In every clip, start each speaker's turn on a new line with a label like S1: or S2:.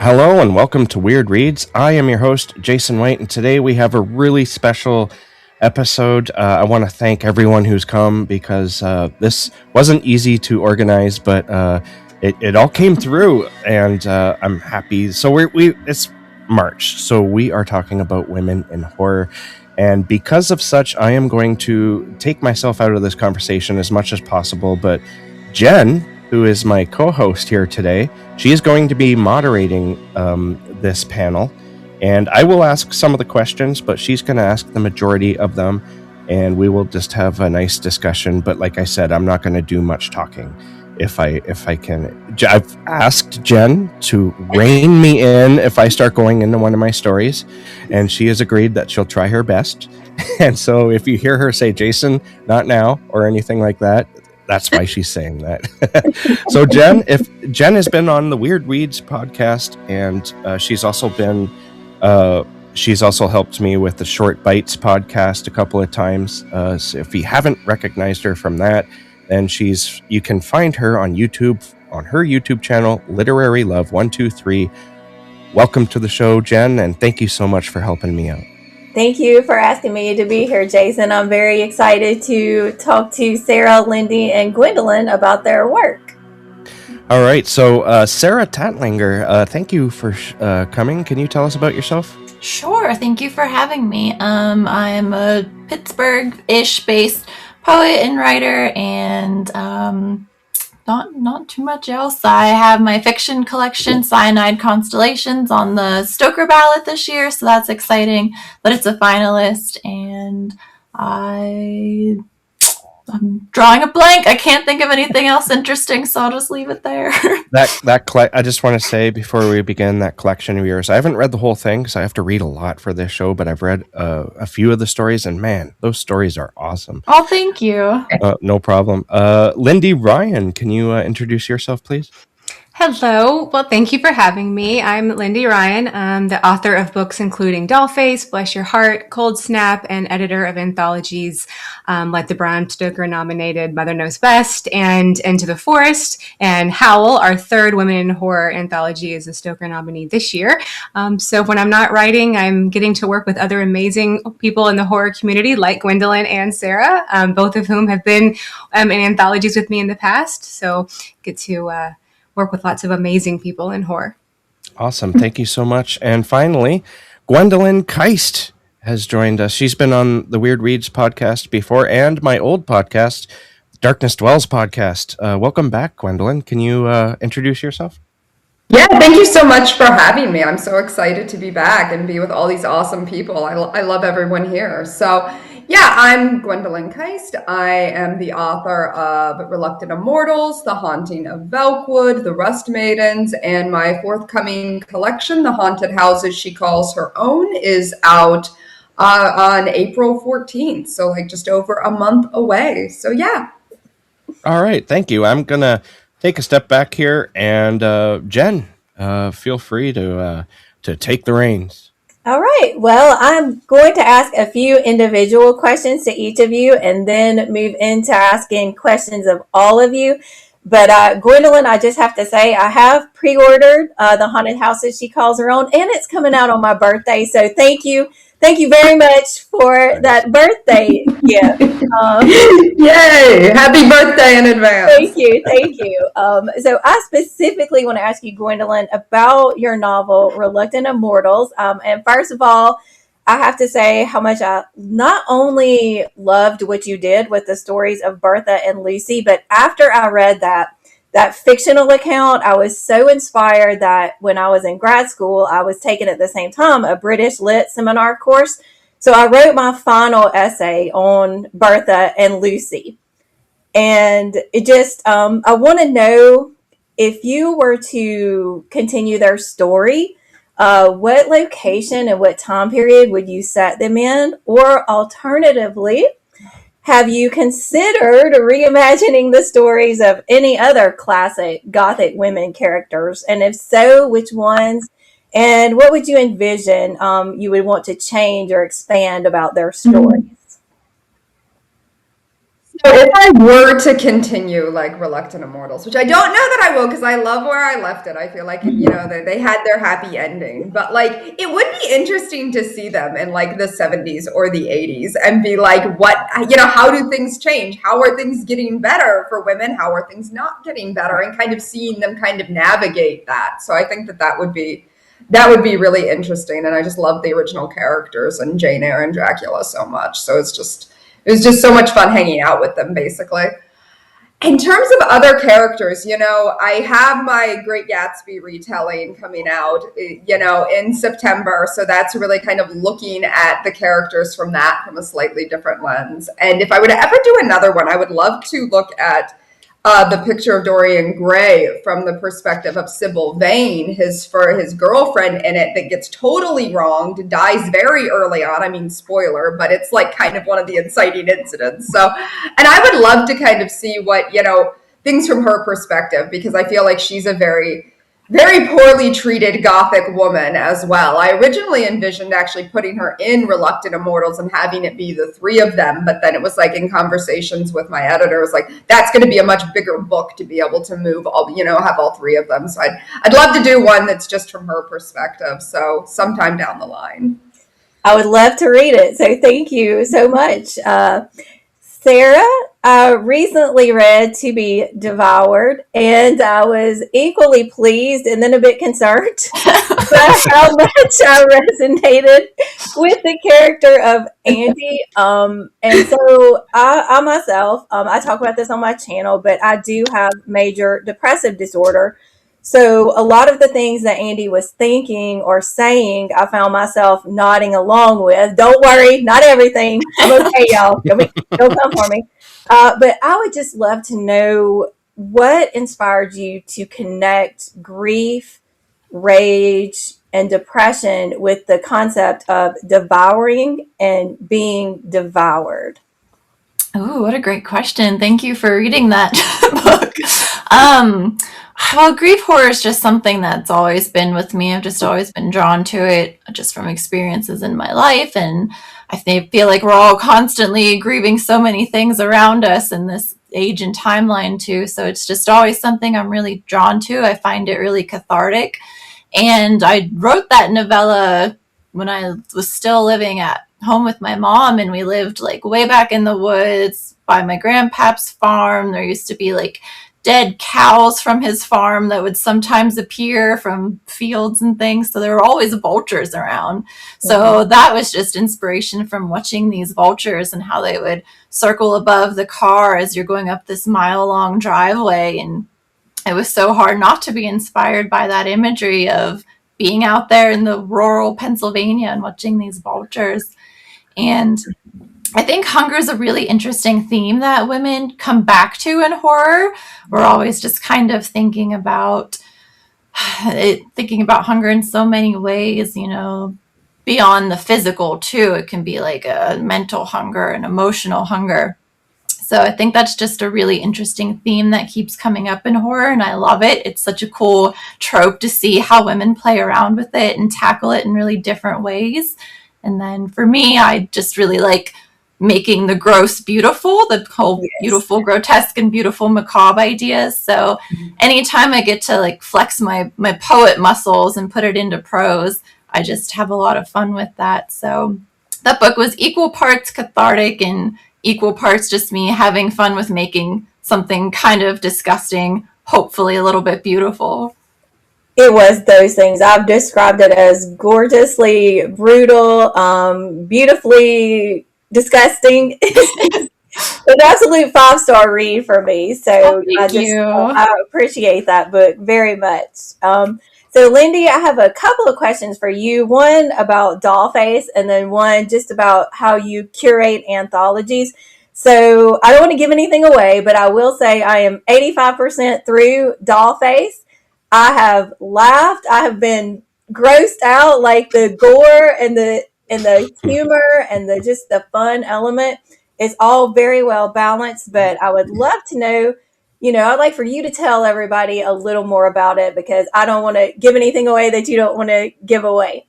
S1: Hello and welcome to Weird Reads. I am your host, Jason White, and today we have a really special episode. I want to thank everyone who's come because this wasn't easy to organize, but it all came through, and I'm happy. So it's March, so we are talking about women in horror. And because of such, I am going to take myself out of this conversation as much as possible, but Jen, who is my co-host here today, she is going to be moderating this panel, and I will ask some of the questions, but she's going to ask the majority of them, and we will just have a nice discussion. But like I said, I'm not going to do much talking if I can. I've asked Jen to rein me in if I start going into one of my stories, and she has agreed that she'll try her best. And so if you hear her say, Jason, not now, or anything like that, that's why she's saying that. So Jen has been on the Weird Reads podcast, and she's also helped me with the Short Bites podcast a couple of times. So if you haven't recognized her from that, then you can find her on YouTube, on her YouTube channel, Literary Love 123. Welcome to the show, Jen, and thank you so much for helping me out.
S2: Thank you for asking me to be here, Jason. I'm very excited to talk to Sara, Lindy, and Gwendolyn about their work.
S1: All right. So, Sara Tantlinger, thank you for coming. Can you tell us about yourself?
S3: Sure. Thank you for having me. I'm a Pittsburgh-ish based poet and writer, and not too much else. I have my fiction collection, Cyanide Constellations, on the Stoker ballot this year, so that's exciting that it's a finalist, and I'm drawing a blank. I can't think of anything else interesting, so I'll just leave it there.
S1: I just want to say before we begin, that collection of yours, I haven't read the whole thing because I have to read a lot for this show, but I've read a few of the stories, and man, those stories are awesome.
S3: Oh, thank you.
S1: No problem. Lindy Ryan, can you introduce yourself, please?
S4: Hello. Well, thank you for having me. I'm Lindy Ryan. I'm the author of books including Dollface, Bless Your Heart, Cold Snap, and editor of anthologies like the Bram Stoker nominated Mother Knows Best and Into the Forest, and Howl, our third Women in Horror anthology, is a Stoker nominee this year. So when I'm not writing, I'm getting to work with other amazing people in the horror community like Gwendolyn and Sara, both of whom have been in anthologies with me in the past. So get to work with lots of amazing people in horror.
S1: Awesome. Thank you so much. And finally, Gwendolyn Kiste has joined us. She's been on the Weird Reads podcast before and my old podcast, Darkness Dwells podcast. Welcome back, Gwendolyn. Can you introduce yourself?
S5: Yeah, thank you so much for having me. I'm so excited to be back and be with all these awesome people. I love everyone here. So yeah, I'm Gwendolyn Kiste. I am the author of Reluctant Immortals, The Haunting of Velkwood, The Rust Maidens, and my forthcoming collection, The Haunted Houses She Calls Her Own, is out on April 14th. So like just over a month away. So yeah.
S1: All right. Thank you. I'm going to take a step back here, and Jen, feel free to take the reins.
S2: All right. Well, I'm going to ask a few individual questions to each of you and then move into asking questions of all of you. But Gwendolyn, I just have to say, I have pre-ordered The Haunted Houses She Calls Her Own, and it's coming out on my birthday. So thank you. Thank you very much for that birthday gift.
S5: Yay! Happy birthday in advance.
S2: Thank you. So I specifically want to ask you, Gwendolyn, about your novel, Reluctant Immortals. And first of all, I have to say how much I not only loved what you did with the stories of Bertha and Lucy, but after I read that fictional account, I was so inspired that when I was in grad school, I was taking at the same time a British Lit seminar course. So I wrote my final essay on Bertha and Lucy. And it just, I want to know, if you were to continue their story, what location and what time period would you set them in? Or alternatively, have you considered reimagining the stories of any other classic Gothic women characters? And if so, which ones? And what would you envision you would want to change or expand about their stories?
S5: So if I were to continue like Reluctant Immortals, which I don't know that I will because I love where I left it. I feel like, they had their happy ending, but like it would be interesting to see them in like the 70s or the 80s and be like, how do things change? How are things getting better for women? How are things not getting better? And kind of seeing them kind of navigate that. So I think that would be really interesting. And I just love the original characters and Jane Eyre and Dracula so much. So it was just so much fun hanging out with them, basically. In terms of other characters, I have my Great Gatsby retelling coming out, in September. So that's really kind of looking at the characters from a slightly different lens. And if I were to ever do another one, I would love to look at the picture of Dorian Gray from the perspective of Sybil Vane, his girlfriend in it that gets totally wronged, dies very early on. I mean, spoiler, but it's like kind of one of the inciting incidents. So, and I would love to kind of see what, things from her perspective, because I feel like she's a very, very poorly treated Gothic woman as well. I originally envisioned actually putting her in Reluctant Immortals and having it be the three of them, but then it was like in conversations with my editor, it was like, that's going to be a much bigger book to be able to move all, have all three of them. So I'd love to do one that's just from her perspective. So sometime down the line.
S2: I would love to read it. So thank you so much. Sara, I recently read To Be Devoured, and I was equally pleased and then a bit concerned by how much I resonated with the character of Andy. And so I myself, I talk about this on my channel, but I do have major depressive disorder. So a lot of the things that Andy was thinking or saying, I found myself nodding along with. Don't worry, not everything. I'm okay, y'all. Don't come for me. But I would just love to know what inspired you to connect grief, rage, and depression with the concept of devouring and being devoured.
S3: Oh, what a great question. Thank you for reading that book. Well, grief horror is just something that's always been with me. I've just always been drawn to it just from experiences in my life. And I feel like we're all constantly grieving so many things around us in this age and timeline too. So it's just always something I'm really drawn to. I find it really cathartic. And I wrote that novella when I was still living at home with my mom, and we lived like way back in the woods by my grandpa's farm. There used to be like dead cows from his farm that would sometimes appear from fields and things. So there were always vultures around. So that was just inspiration from watching these vultures and how they would circle above the car as you're going up this mile-long driveway. And it was so hard not to be inspired by that imagery of being out there in the rural Pennsylvania and watching these vultures. And I think hunger is a really interesting theme that women come back to in horror. We're always just kind of thinking about hunger in so many ways, beyond the physical too. It can be like a mental hunger and emotional hunger. So I think that's just a really interesting theme that keeps coming up in horror, and I love it. It's such a cool trope to see how women play around with it and tackle it in really different ways. And then for me, I just really like making the gross beautiful, the whole beautiful grotesque and beautiful macabre ideas. So anytime I get to like flex my poet muscles and put it into prose, I just have a lot of fun with that. So that book was equal parts cathartic and equal parts just me having fun with making something kind of disgusting, hopefully a little bit beautiful.
S2: It was those things. I've described it as gorgeously brutal, beautifully disgusting. An absolute 5-star read for me. So I appreciate that book very much. So Lindy, I have a couple of questions for you. One about Dollface, and then one just about how you curate anthologies. So I don't want to give anything away, but I will say I am 85% through Dollface. I have laughed. I have been grossed out, like the gore and the humor and the fun element. It's all very well balanced, but I would love to know, I'd like for you to tell everybody a little more about it, because I don't want to give anything away that you don't want to give away.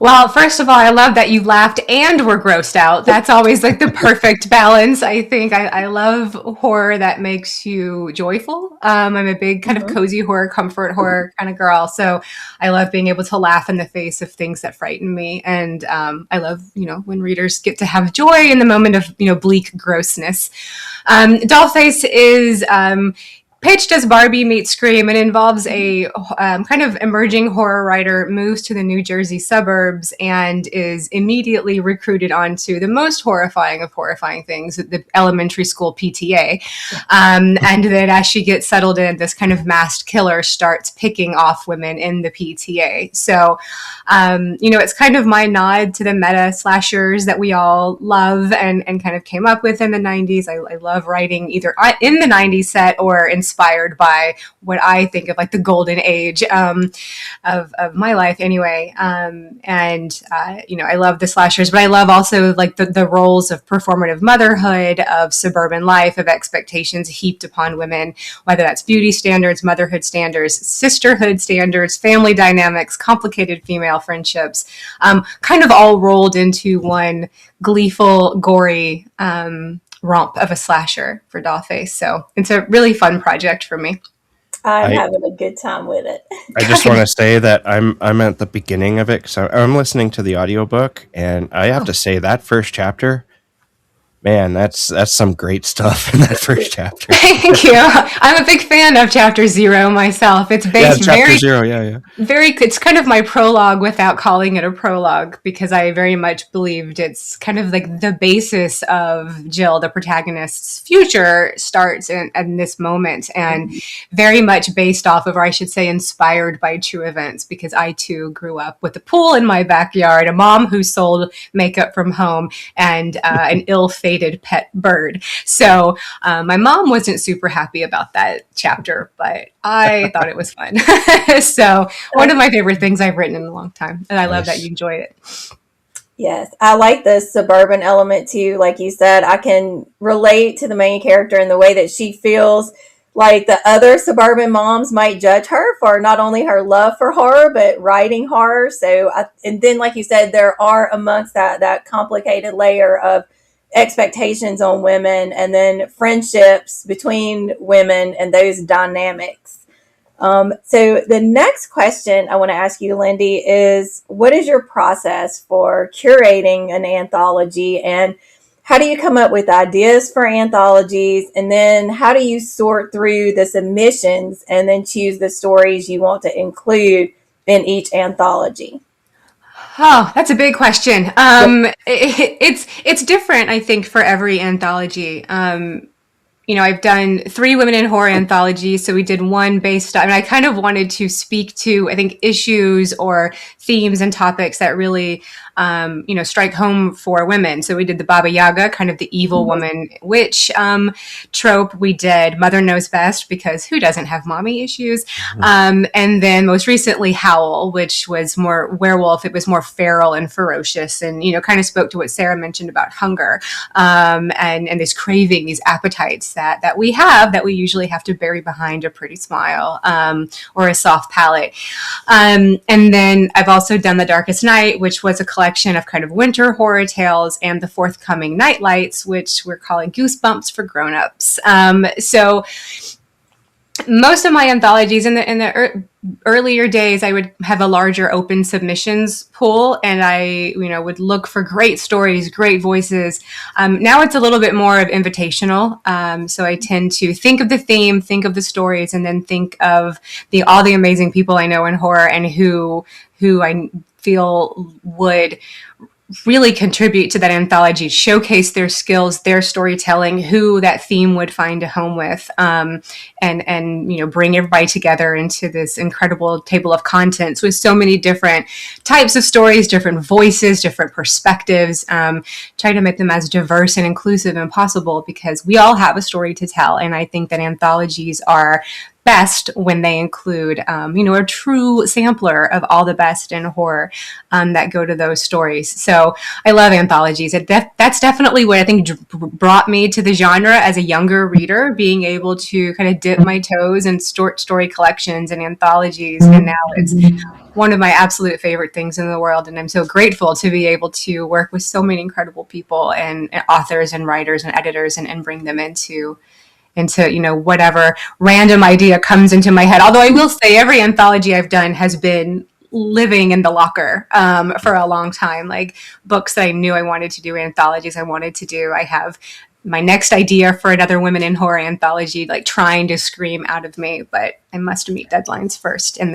S4: Well, first of all, I love that you laughed and were grossed out. That's always like the perfect balance. I think I love horror that makes you joyful. I'm a big kind of cozy horror, comfort horror kind of girl. So I love being able to laugh in the face of things that frighten me. And I love, when readers get to have joy in the moment of, bleak grossness. Dollface is pitched as Barbie meets Scream and involves a kind of emerging horror writer moves to the New Jersey suburbs and is immediately recruited onto the most horrifying of horrifying things, the elementary school PTA. And then as she gets settled in, this kind of masked killer starts picking off women in the PTA. So, it's kind of my nod to the meta slashers that we all love and kind of came up with in the 90s. I love writing either in the 90s set or inspired by what I think of like the golden age of my life anyway. I love the slashers, but I love also like the roles of performative motherhood, of suburban life, of expectations heaped upon women, whether that's beauty standards, motherhood standards, sisterhood standards, family dynamics, complicated female friendships, kind of all rolled into one gleeful, gory romp of a slasher for Dollface. So it's a really fun project for me.
S2: I'm having a good time with it.
S1: I just want to say that I'm at the beginning of it because I'm listening to the audiobook, and I have to say that first chapter, man, that's some great stuff in that first chapter.
S4: Thank you. I'm a big fan of Chapter 0 myself. It's based
S1: Chapter 0, yeah.
S4: It's kind of my prologue without calling it a prologue, because I very much believed it's kind of like the basis of Jill, the protagonist's future, starts in this moment, and very much based off of, or I should say inspired by, true events, because I too grew up with a pool in my backyard, a mom who sold makeup from home, and an ill-fated pet bird. So my mom wasn't super happy about that chapter, but I thought it was fun. So one of my favorite things I've written in a long time, and I love that you enjoy it.
S2: Yes, I like the suburban element too. Like you said, I can relate to the main character in the way that she feels like the other suburban moms might judge her for not only her love for horror, but writing horror. So, and then like you said, there are amongst that complicated layer of expectations on women, and then friendships between women and those dynamics. So the next question I want to ask you, Lindy, is what is your process for curating an anthology, and how do you come up with ideas for anthologies, and then how do you sort through the submissions and then choose the stories you want to include in each anthology?
S4: Oh, that's a big question. It's different, I think, for every anthology. I've done 3 women in horror anthologies. So we did one based on, I kind of wanted to speak to, I think, issues or themes and topics that really, strike home for women. So we did the Baba Yaga, kind of the evil woman witch trope. We did Mother Knows Best, because who doesn't have mommy issues? And then most recently Howl, which was more werewolf. It was more feral and ferocious, and, kind of spoke to what Sara mentioned about hunger, and this craving, these appetites that we have, that we usually have to bury behind a pretty smile, or a soft palate. And then I've also done The Darkest Night, which was a collection of kind of winter horror tales, and the forthcoming Nightlights, which we're calling Goosebumps for grown-ups. So most of my anthologies in the earlier days, I would have a larger open submissions pool, and I, would look for great stories, great voices. Now it's a little bit more of invitational. So I tend to think of the theme, think of the stories, and then think of all the amazing people I know in horror and who I feel would really contribute to that anthology, showcase their skills, their storytelling, who that theme would find a home with, and bring everybody together into this incredible table of contents with so many different types of stories, different voices, different perspectives. Try to make them as diverse and inclusive as possible, because we all have a story to tell, and I think that anthologies are best when they include, a true sampler of all the best in horror that go to those stories. So I love anthologies. That's definitely what I think brought me to the genre as a younger reader, being able to kind of dip my toes in story collections and anthologies. And now it's one of my absolute favorite things in the world. And I'm so grateful to be able to work with so many incredible people and authors and writers and editors and bring them into whatever random idea comes into my head. Although I will say every anthology I've done has been living in the locker for a long time. Like books that I knew I wanted to do, anthologies I wanted to do. I have my next idea for another women in horror anthology, like trying to scream out of me, but I must meet deadlines first, and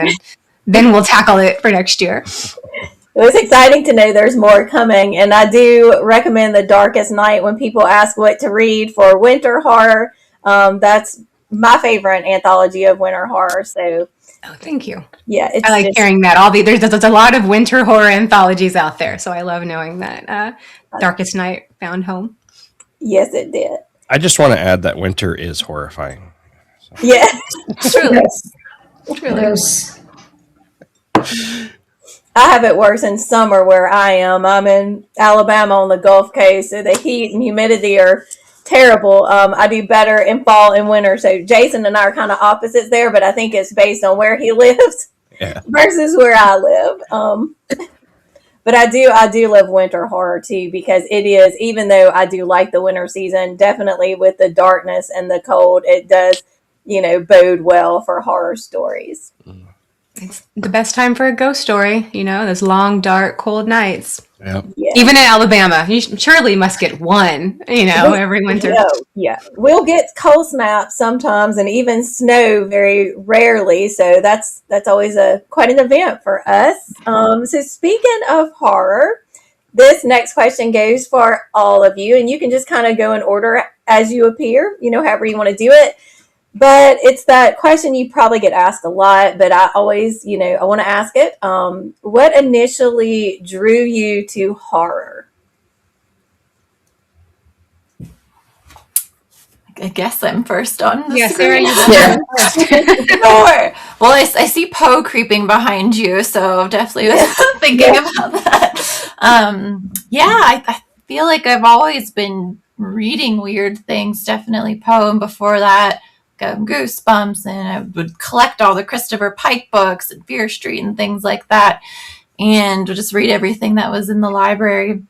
S4: then we'll tackle it for next year.
S2: It was exciting to know there's more coming, and I do recommend The Darkest Night when people ask what to read for winter horror. That's my favorite anthology of winter horror. So,
S4: thank you.
S2: Yeah,
S4: I like hearing that. There's a lot of winter horror anthologies out there, so I love knowing that Darkest Night found home.
S2: Yes, it did.
S1: I just want to add that winter is horrifying.
S2: So. Yeah,
S3: truly.
S5: Yes.
S3: Truly.
S5: Yes.
S2: I have it worse in summer where I am. I'm in Alabama on the Gulf Coast, so the heat and humidity are terrible. I do better in fall and winter. So Jason and I are kind of opposites there, but I think it's based on where he lives versus where I live. But I do love winter horror too, because it is, even though I do like the winter season, definitely with the darkness and the cold, it does, bode well for horror stories.
S4: It's the best time for a ghost story, those long, dark, cold nights.
S1: Yep.
S2: Yeah.
S4: Even in Alabama, you surely must get one, every winter.
S2: Yeah. We'll get cold snaps sometimes and even snow very rarely. So that's always quite an event for us. So speaking of horror, this next question goes for all of you, and you can just kind of go in order as you appear, however you want to do it. But it's that question you probably get asked a lot, but I always, I want to ask it. What initially drew you to horror?
S3: I guess I'm first on the
S4: Sarah,
S3: screen. Sure. Well, I see Poe creeping behind you, so definitely was thinking about that. I feel like I've always been reading weird things, definitely Poe, and before that, Goosebumps, and I would collect all the Christopher Pike books and Fear Street and things like that, and would just read everything that was in the library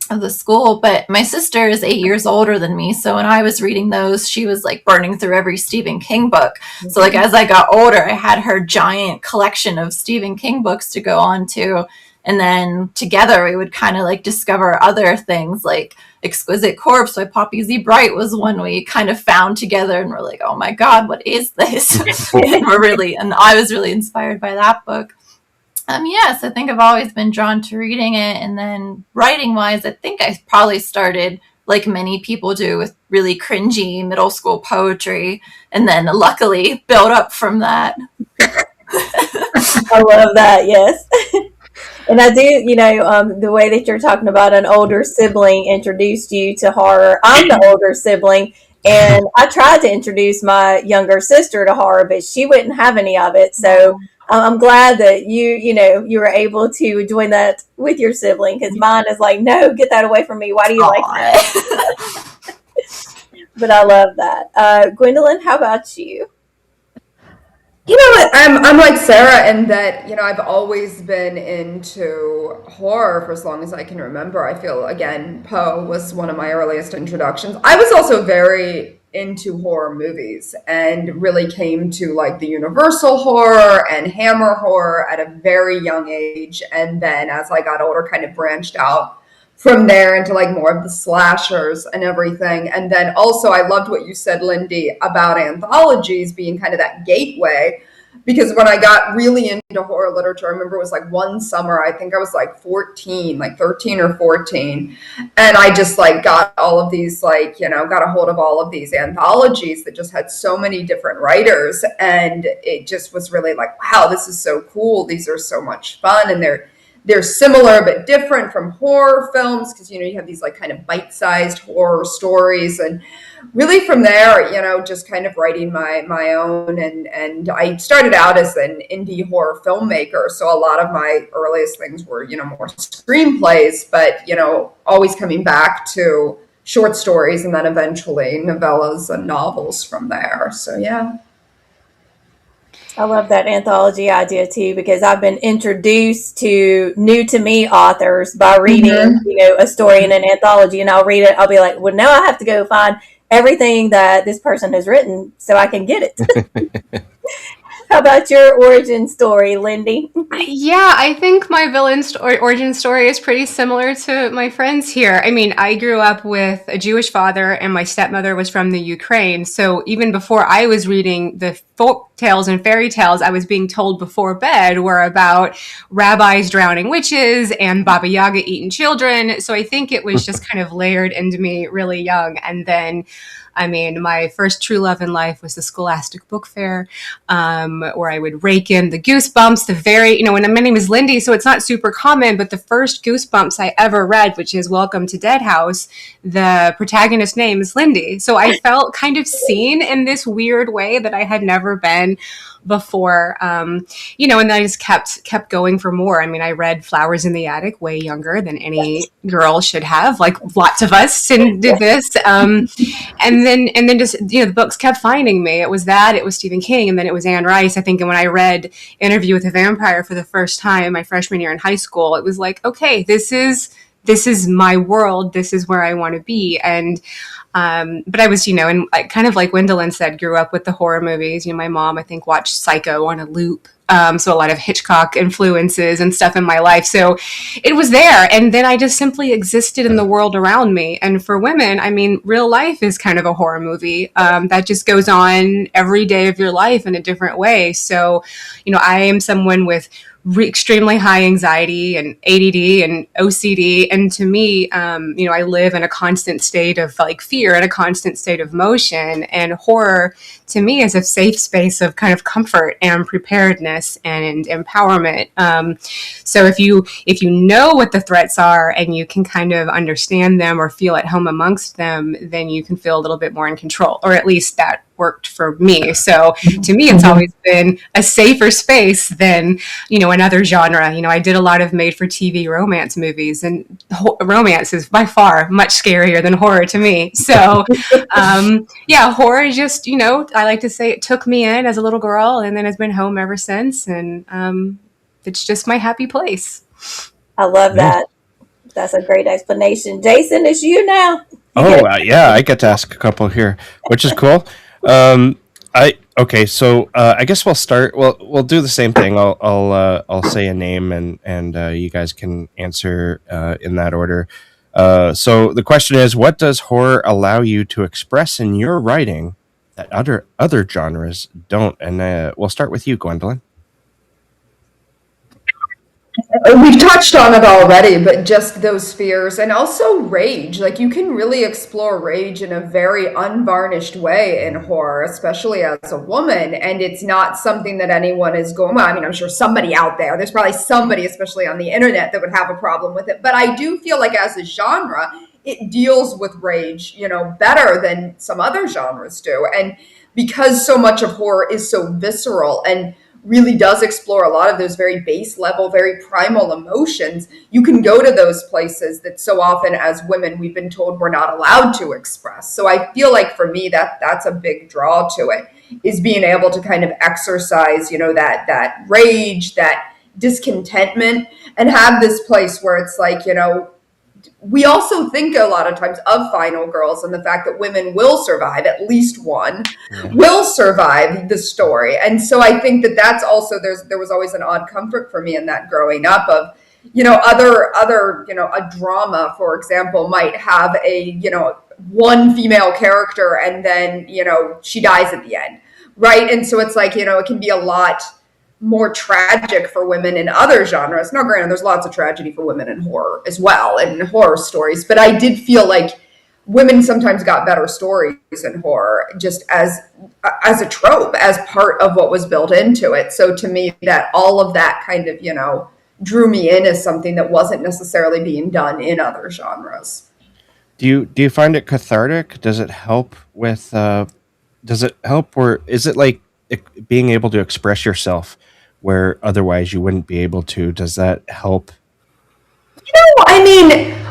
S3: of the school. But my sister is 8 years older than me, so when I was reading those, she was like burning through every Stephen King book. So like as I got older, I had her giant collection of Stephen King books to go on to, and then together we would kind of like discover other things, like Exquisite Corpse by Poppy Z. Bright was one we kind of found together, and we're like, oh my god, what is this? and I was really inspired by that book. Yes, I think I've always been drawn to reading it, and then writing wise, I think I probably started like many people do with really cringy middle school poetry, and then luckily built up from that.
S2: I love that. Yes. And I do, the way that you're talking about an older sibling introduced you to horror. I'm the older sibling, and I tried to introduce my younger sister to horror, but she wouldn't have any of it. So I'm glad that you were able to join that with your sibling, because mine is like, no, get that away from me. Why do you like that? But I love that. Gwendolyn, how about you?
S5: You know what? I'm like Sarah in that, I've always been into horror for as long as I can remember. I feel, again, Poe was one of my earliest introductions. I was also very into horror movies and really came to like the Universal horror and Hammer horror at a very young age. And then as I got older, kind of branched out from there into like more of the slashers and everything. And then also I loved what you said, Lindy, about anthologies being kind of that gateway, because when I got really into horror literature, I remember it was like one summer, I think I was like 14, like 13 or 14. And I just like got all of these, like, got a hold of all of these anthologies that just had so many different writers. And it just was really like, wow, this is so cool. These are so much fun. And they're similar but different from horror films, because you have these like kind of bite-sized horror stories, and really from there just kind of writing my own, and I started out as an indie horror filmmaker, so a lot of my earliest things were more screenplays, but always coming back to short stories and then eventually novellas and novels from there. So yeah.
S2: I love that anthology idea too, because I've been introduced to new to me authors by reading,
S5: Mm-hmm.
S2: a story in an anthology, and I'll read it. I'll be like, well, now I have to go find everything that this person has written so I can get it. How about your origin story, Lindy?
S4: Yeah, I think my origin story is pretty similar to my friends here. I mean, I grew up with a Jewish father, and my stepmother was from the Ukraine. So even before I was reading the folk tales and fairy tales I was being told before bed were about rabbis drowning witches and Baba Yaga eating children. So I think it was just kind of layered into me really young. And then, I mean, my first true love in life was the Scholastic Book Fair, where I would rake in the Goosebumps, when my name is Lindy, so it's not super common, but the first Goosebumps I ever read, which is Welcome to Dead House, the protagonist's name is Lindy. So I felt kind of seen in this weird way that I had never been before, and then I just kept going for more. I mean, I read Flowers in the Attic way younger than any girl should have, like lots of us, and did this. And then just the books kept finding me. It was Stephen King, and then it was Anne Rice. I think, and when I read Interview with a Vampire for the first time my freshman year in high school, it was like, okay, this is my world. This is where I want to be. And but I was, and kind of like Gwendolyn said, grew up with the horror movies. My mom, I think, watched Psycho on a loop. So a lot of Hitchcock influences and stuff in my life. So it was there. And then I just simply existed in the world around me. And for women, I mean, real life is kind of a horror movie that just goes on every day of your life in a different way. So, I am someone with extremely high anxiety and ADD and OCD. And to me, I live in a constant state of like fear and a constant state of motion. And horror to me is a safe space of kind of comfort and preparedness and empowerment. So if you know what the threats are and you can kind of understand them or feel at home amongst them, then you can feel a little bit more in control, or at least that worked for me. So to me, it's always been a safer space than, another genre. I did a lot of made for TV romance movies, and romance is by far much scarier than horror to me. So, horror just, I like to say it took me in as a little girl and then has been home ever since. And it's just my happy place.
S2: I love that. That's a great explanation. Jason, it's you now.
S1: I get to ask a couple here, which is cool. I guess we'll start. We'll do the same thing. I'll say a name and you guys can answer in that order. So the question is, what does horror allow you to express in your writing that other genres don't? And we'll start with you, Gwendolyn.
S5: We've touched on it already, but just those fears and also rage. Like, you can really explore rage in a very unvarnished way in horror, especially as a woman. And it's not something that anyone is going, well, I mean, I'm sure somebody out there's probably somebody, especially on the internet, that would have a problem with it. But I do feel like as a genre, it deals with rage, better than some other genres do. And because so much of horror is so visceral and really does explore a lot of those very base level, very primal emotions, you can go to those places that so often as women we've been told we're not allowed to express. So I feel like for me that's a big draw to it, is being able to kind of exercise, that rage, that discontentment, and have this place where it's like, we also think a lot of times of Final Girls and the fact that women will survive, at least one will survive the story. And so I think that's also, there was always an odd comfort for me in that growing up of, other, a drama, for example, might have a, one female character and then, she dies at the end. Right. And so it's like, it can be a lot more tragic for women in other genres. Now, granted, there's lots of tragedy for women in horror as well, and horror stories, but I did feel like women sometimes got better stories in horror just as a trope, as part of what was built into it. So to me, that all of that kind of, drew me in as something that wasn't necessarily being done in other genres.
S1: Do you find it cathartic? Does it help with, or is it like being able to express yourself where otherwise you wouldn't be able to? Does that help
S5: I mean,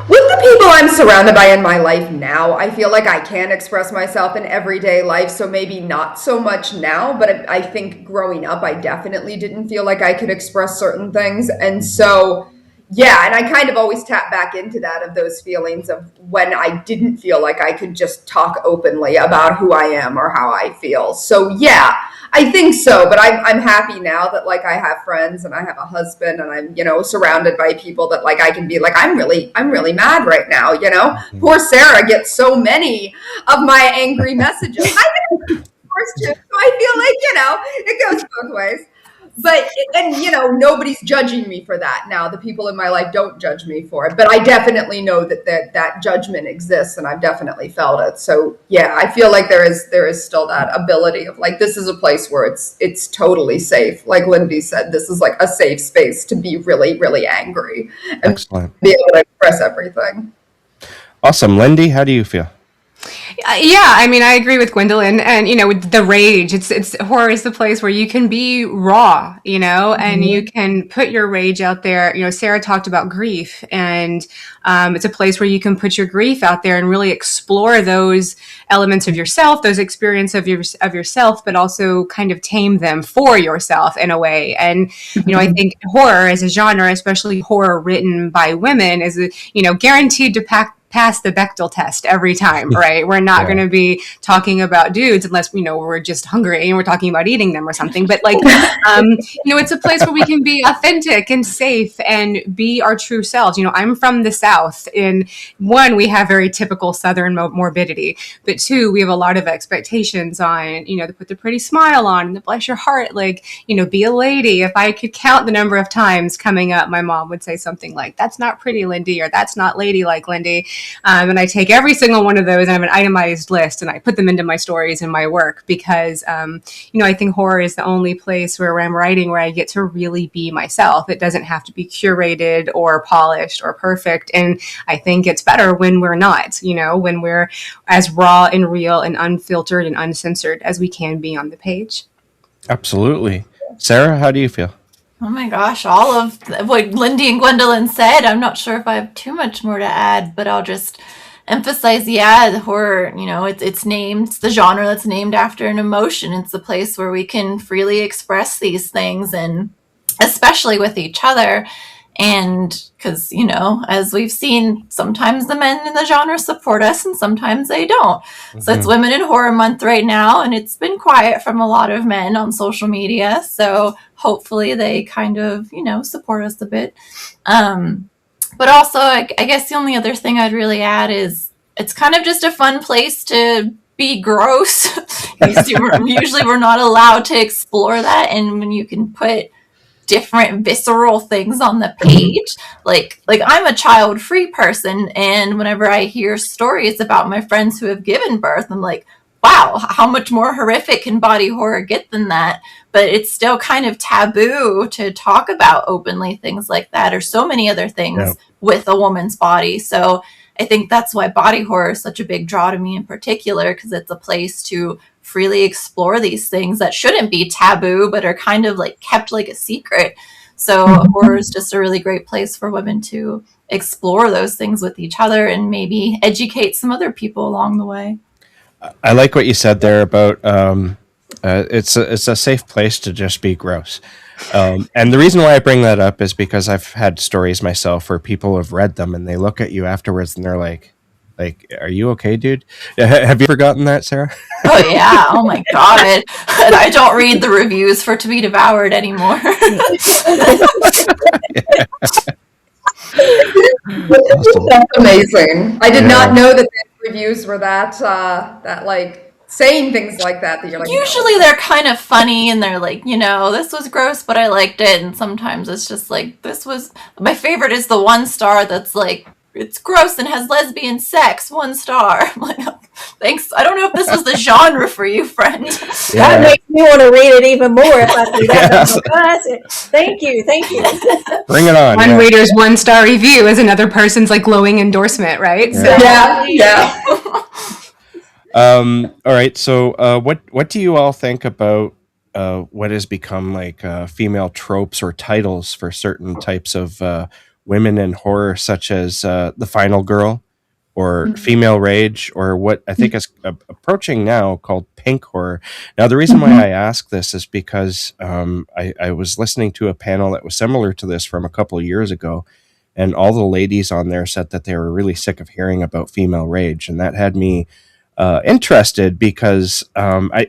S5: with the people I'm surrounded by in my life now, I feel like I can express myself in everyday life. So maybe not so much now, but I think growing up, I definitely didn't feel like I could express certain things. And so, yeah, and I kind of always tap back into that, of those feelings of when I didn't feel like I could just talk openly about who I am or how I feel. So, yeah, I think so, but I'm happy now that like I have friends and I have a husband and I'm, surrounded by people that like I can be like, I'm really mad right now, Poor Sarah gets so many of my angry messages. I get of course too. So I feel like, it goes both ways. But, and nobody's judging me for that now. The people in my life don't judge me for it, but I definitely know that judgment exists, and I've definitely felt it. So yeah, I feel like there is still that ability of like, this is a place where it's totally safe. Like Lindy said, this is like a safe space to be really, really angry and
S1: Excellent.
S5: be able to express everything.
S1: Awesome. Lindy, how do you feel?
S4: Yeah, I mean, I agree with Gwendolyn, and with the rage, it's horror is the place where you can be raw, and you can put your rage out there. Sarah talked about grief, and it's a place where you can put your grief out there and really explore those elements of yourself, those experiences of yourself, but also kind of tame them for yourself in a way. And I think horror as a genre, especially horror written by women, is guaranteed to pass the Bechdel test every time, right? We're not going to be talking about dudes unless we're just hungry and we're talking about eating them or something. But like, it's a place where we can be authentic and safe and be our true selves. I'm from the South. In one, we have very typical Southern morbidity, but two, we have a lot of expectations on to put the pretty smile on and to bless your heart, like be a lady. If I could count the number of times coming up, my mom would say something like, "That's not pretty, Lindy," or "That's not ladylike, Lindy." And I take every single one of those and I have an itemized list and I put them into my stories and my work because, I think horror is the only place where I'm writing where I get to really be myself. It doesn't have to be curated or polished or perfect. And I think it's better when we're not, when we're as raw and real and unfiltered and uncensored as we can be on the page.
S1: Absolutely. Sarah, how do you feel?
S3: Oh my gosh, all of what Lindy and Gwendolyn said. I'm not sure if I have too much more to add, but I'll just emphasize, the horror, it's named, it's the genre that's named after an emotion. It's the place where we can freely express these things, and especially with each other. And because, as we've seen, sometimes the men in the genre support us and sometimes they don't. Mm-hmm. So it's Women in Horror Month right now, and it's been quiet from a lot of men on social media. So hopefully they kind of, support us a bit. But also, I guess the only other thing I'd really add is it's kind of just a fun place to be gross. Usually we're not allowed to explore that. And when you can put different visceral things on the page, like I'm a child-free person, and whenever I hear stories about my friends who have given birth, I'm like, wow, how much more horrific can body horror get than that? But it's still kind of taboo to talk about openly things like that, or so many other things with a woman's body. So I think that's why body horror is such a big draw to me in particular, because it's a place to freely explore these things that shouldn't be taboo, but are kind of like kept like a secret. So horror is just a really great place for women to explore those things with each other and maybe educate some other people along the way.
S1: I like what you said there about it's a safe place to just be gross. And the reason why I bring that up is because I've had stories myself where people have read them and they look at you afterwards and they're like, are you okay, dude? Have you forgotten that, Sarah?
S3: Oh, yeah. Oh, my God. And I don't read the reviews for To Be Devoured anymore.
S5: That's amazing. I did not know that the reviews were that like saying things like that you're like,
S3: usually they're kind of funny and they're like, this was gross, but I liked it. And sometimes it's just like, my favorite is the 1 star that's like, it's gross and has lesbian sex, 1 star. I'm like, thanks. I don't know if this was the genre for you, friend.
S2: Yeah. That makes me want to read it even more if I see that. Yes. Thank you.
S1: Bring it on.
S4: One reader's 1 star review is another person's like glowing endorsement, right?
S1: Yeah.
S4: So.
S5: Yeah.
S1: All right. So, what do you all think about what has become like female tropes or titles for certain types of women in horror, such as The Final Girl or Female Rage, or what I think is approaching now called pink horror. Now, the reason why I ask this is because I was listening to a panel that was similar to this from a couple of years ago, and all the ladies on there said that they were really sick of hearing about female rage, and that had me interested because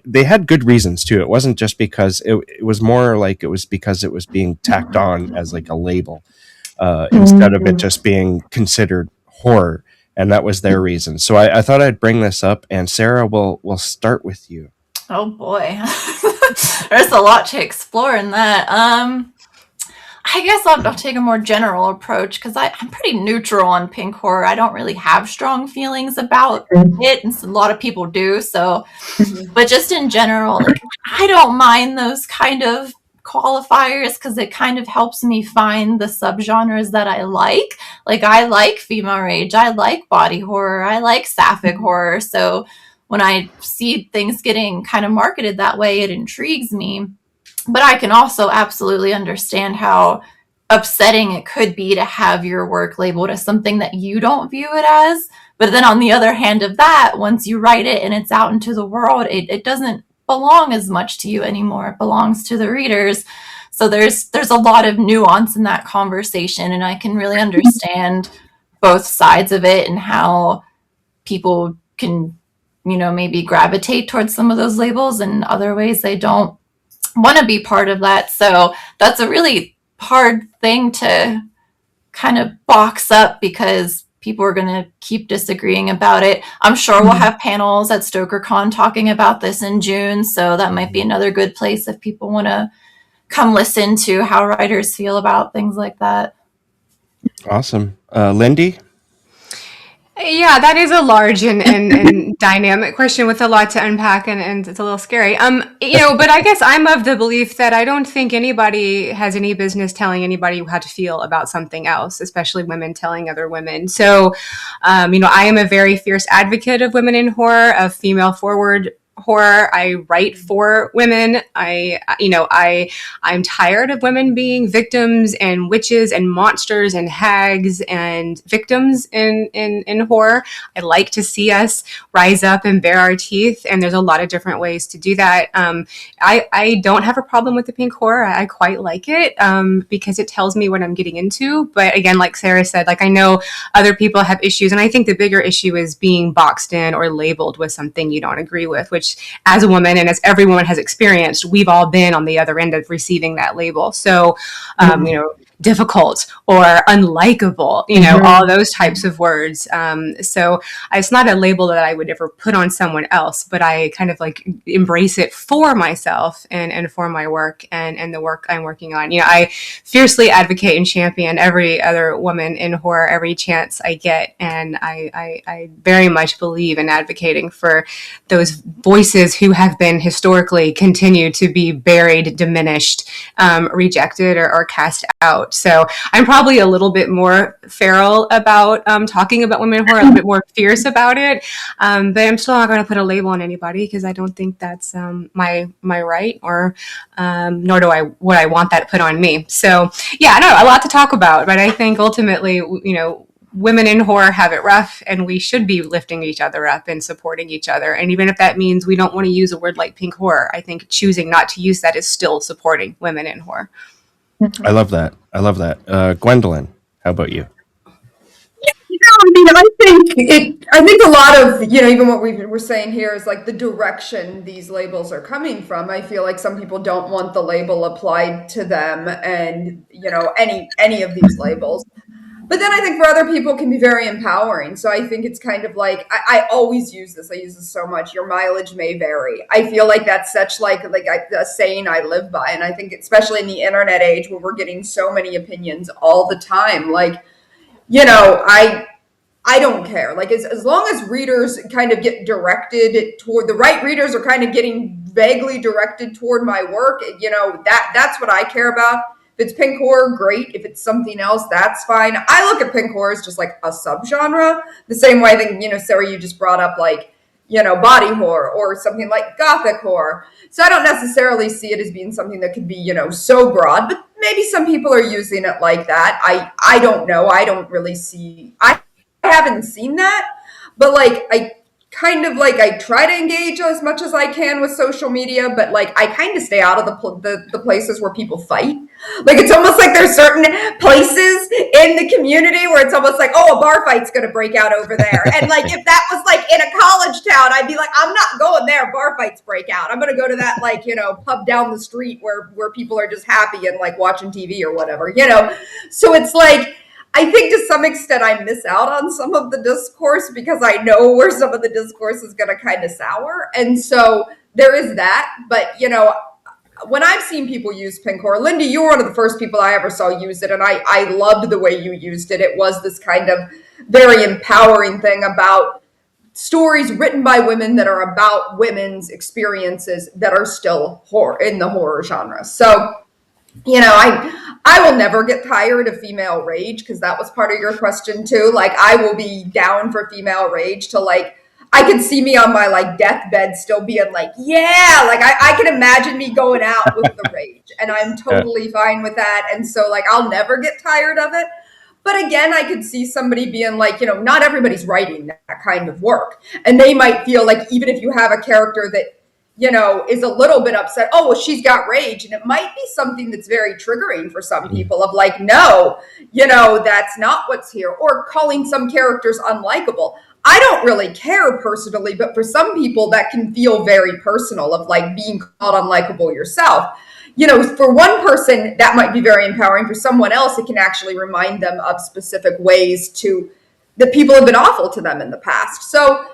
S1: they had good reasons too. It wasn't just because it was more like it was because it was being tacked on as like a label instead of it just being considered horror, and that was their reason. So I thought I'd bring this up, and Sara, we'll start with you.
S3: Oh boy, there's a lot to explore in that. I guess I'll take a more general approach because I'm pretty neutral on pink horror. I don't really have strong feelings about it, and a lot of people do. So, but just in general, like, I don't mind those kind of qualifiers because it kind of helps me find the subgenres that I like. Like, I like female rage, I like body horror, I like sapphic horror. So when I see things getting kind of marketed that way, it intrigues me. But I can also absolutely understand how upsetting it could be to have your work labeled as something that you don't view it as. But then on the other hand of that, once you write it and it's out into the world, it doesn't belong as much to you anymore. It belongs to the readers. So there's a lot of nuance in that conversation, and I can really understand both sides of it and how people can, maybe gravitate towards some of those labels, and other ways they don't want to be part of that. So that's a really hard thing to kind of box up because people are going to keep disagreeing about it. I'm sure we'll have panels at StokerCon talking about this in June, so that might be another good place if people want to come listen to how writers feel about things like that.
S1: Awesome. Lindy?
S4: Yeah, that is a large and dynamic question with a lot to unpack, and it's a little scary. But I guess I'm of the belief that I don't think anybody has any business telling anybody how to feel about something else, especially women telling other women. So, I am a very fierce advocate of women in horror, of female forward horror. I write for women. I'm tired of women being victims and witches and monsters and hags and victims in horror. I like to see us rise up and bare our teeth, and there's a lot of different ways to do that. I don't have a problem with the pink horror. I quite like it because it tells me what I'm getting into. But again, like Sara said, like, I know other people have issues, and I think the bigger issue is being boxed in or labeled with something you don't agree with, which as a woman, and as every woman has experienced, we've all been on the other end of receiving that label. So, difficult or unlikable, all those types of words. So it's not a label that I would ever put on someone else, but I kind of like embrace it for myself and for my work and the work I'm working on. I fiercely advocate and champion every other woman in horror every chance I get. And I very much believe in advocating for those voices who have been historically continued to be buried, diminished, rejected, or cast out. So I'm probably a little bit more feral about talking about women in horror, a little bit more fierce about it. But I'm still not going to put a label on anybody because I don't think that's my right, or nor would I want that put on me. So yeah, I know a lot to talk about, but I think ultimately, women in horror have it rough, and we should be lifting each other up and supporting each other. And even if that means we don't want to use a word like pink horror, I think choosing not to use that is still supporting women in horror.
S1: I love that. Gwendolyn, how about you?
S5: I think a lot of, even what we were saying here is like the direction these labels are coming from. I feel like some people don't want the label applied to them, and, any of these labels. But then I think for other people it can be very empowering. So I think it's kind of like, I always use this. I use this so much. Your mileage may vary. I feel like that's such a saying I live by. And I think especially in the internet age where we're getting so many opinions all the time, I don't care. Like, as long as readers kind of get directed toward, the right readers are kind of getting vaguely directed toward my work, that's what I care about. If it's pink horror, great. If it's something else, that's fine. I look at pink horror as just like a subgenre. The same way I think, Sara, you just brought up, like, body horror or something like gothic horror. So I don't necessarily see it as being something that could be, so broad, but maybe some people are using it like that. I don't know. I don't really see, I haven't seen that, but like, I try to engage as much as I can with social media, but like I kind of stay out of the places where people fight. Like it's almost like there's certain places in the community where it's almost like, oh, a bar fight's going to break out over there. And like if that was like in a college town, I'd be like, I'm not going there. Bar fights break out. I'm going to go to that like, pub down the street where people are just happy and like watching TV or whatever, So it's like, I think to some extent I miss out on some of the discourse because I know where some of the discourse is going to kind of sour. And so there is that. But, when I've seen people use pink horror, Lindy, you were one of the first people I ever saw use it. And I loved the way you used it. It was this kind of very empowering thing about stories written by women that are about women's experiences that are still in the horror genre. So, I will never get tired of female rage because that was part of your question too. Like I will be down for female rage to like, I can see me on my like deathbed still being like, yeah, like I can imagine me going out with the rage and I'm totally fine with that. And so like, I'll never get tired of it. But again, I could see somebody being like, not everybody's writing that kind of work. And they might feel like even if you have a character that, is a little bit upset. Oh, well, she's got rage. And it might be something that's very triggering for some people of like, no, that's not what's here. Or calling some characters unlikable. I don't really care personally, but for some people that can feel very personal of like being called unlikable yourself. For one person, that might be very empowering. For someone else, it can actually remind them of specific ways that people have been awful to them in the past. So,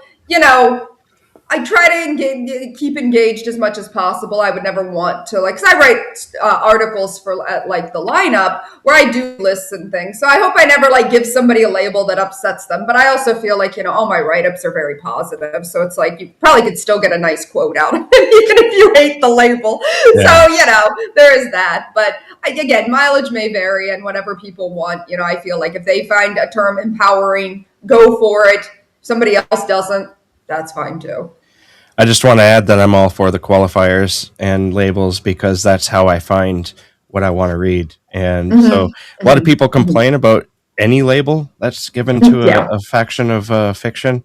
S5: I try to keep engaged as much as possible. I would never want to because I write articles for like the lineup where I do lists and things. So I hope I never like give somebody a label that upsets them. But I also feel like, all my write-ups are very positive. So it's like you probably could still get a nice quote out of it, even if you hate the label. Yeah. So, there is that. But again, mileage may vary and whatever people want. I feel like if they find a term empowering, go for it. Somebody else doesn't. That's fine too.
S1: I just want to add that I'm all for the qualifiers and labels because that's how I find what I want to read. And so a lot of people complain about any label that's given to a faction of fiction.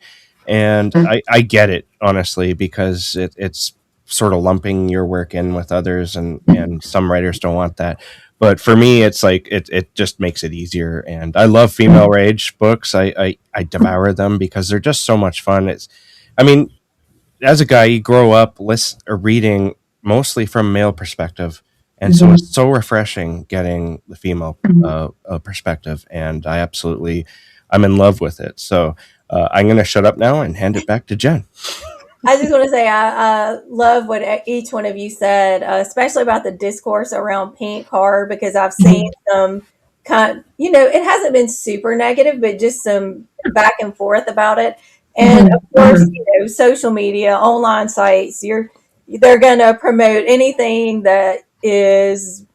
S1: And I get it, honestly, because it's sort of lumping your work in with others and some writers don't want that. But for me, it's like it just makes it easier. And I love female rage books. I devour them because they're just so much fun. As a guy, you grow up reading mostly from male perspective. And so it's so refreshing getting the female perspective. And I'm in love with it. So I'm going to shut up now and hand it back to Jen.
S2: I just want to say I love what each one of you said, especially about the discourse around pink horror, because I've seen some it hasn't been super negative, but just some back and forth about it. And of course, social media, online sites, they're going to promote anything that is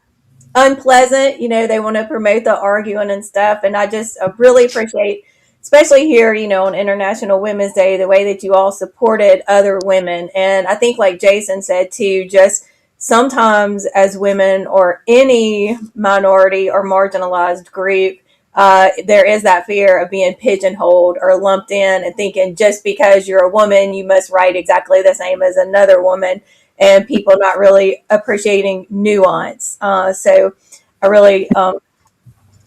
S2: unpleasant. They want to promote the arguing and stuff. And I just really appreciate, especially here, on International Women's Day, the way that you all supported other women. And I think, like Jason said too, just sometimes as women or any minority or marginalized group, there is that fear of being pigeonholed or lumped in and thinking just because you're a woman, you must write exactly the same as another woman, and people not really appreciating nuance. So I really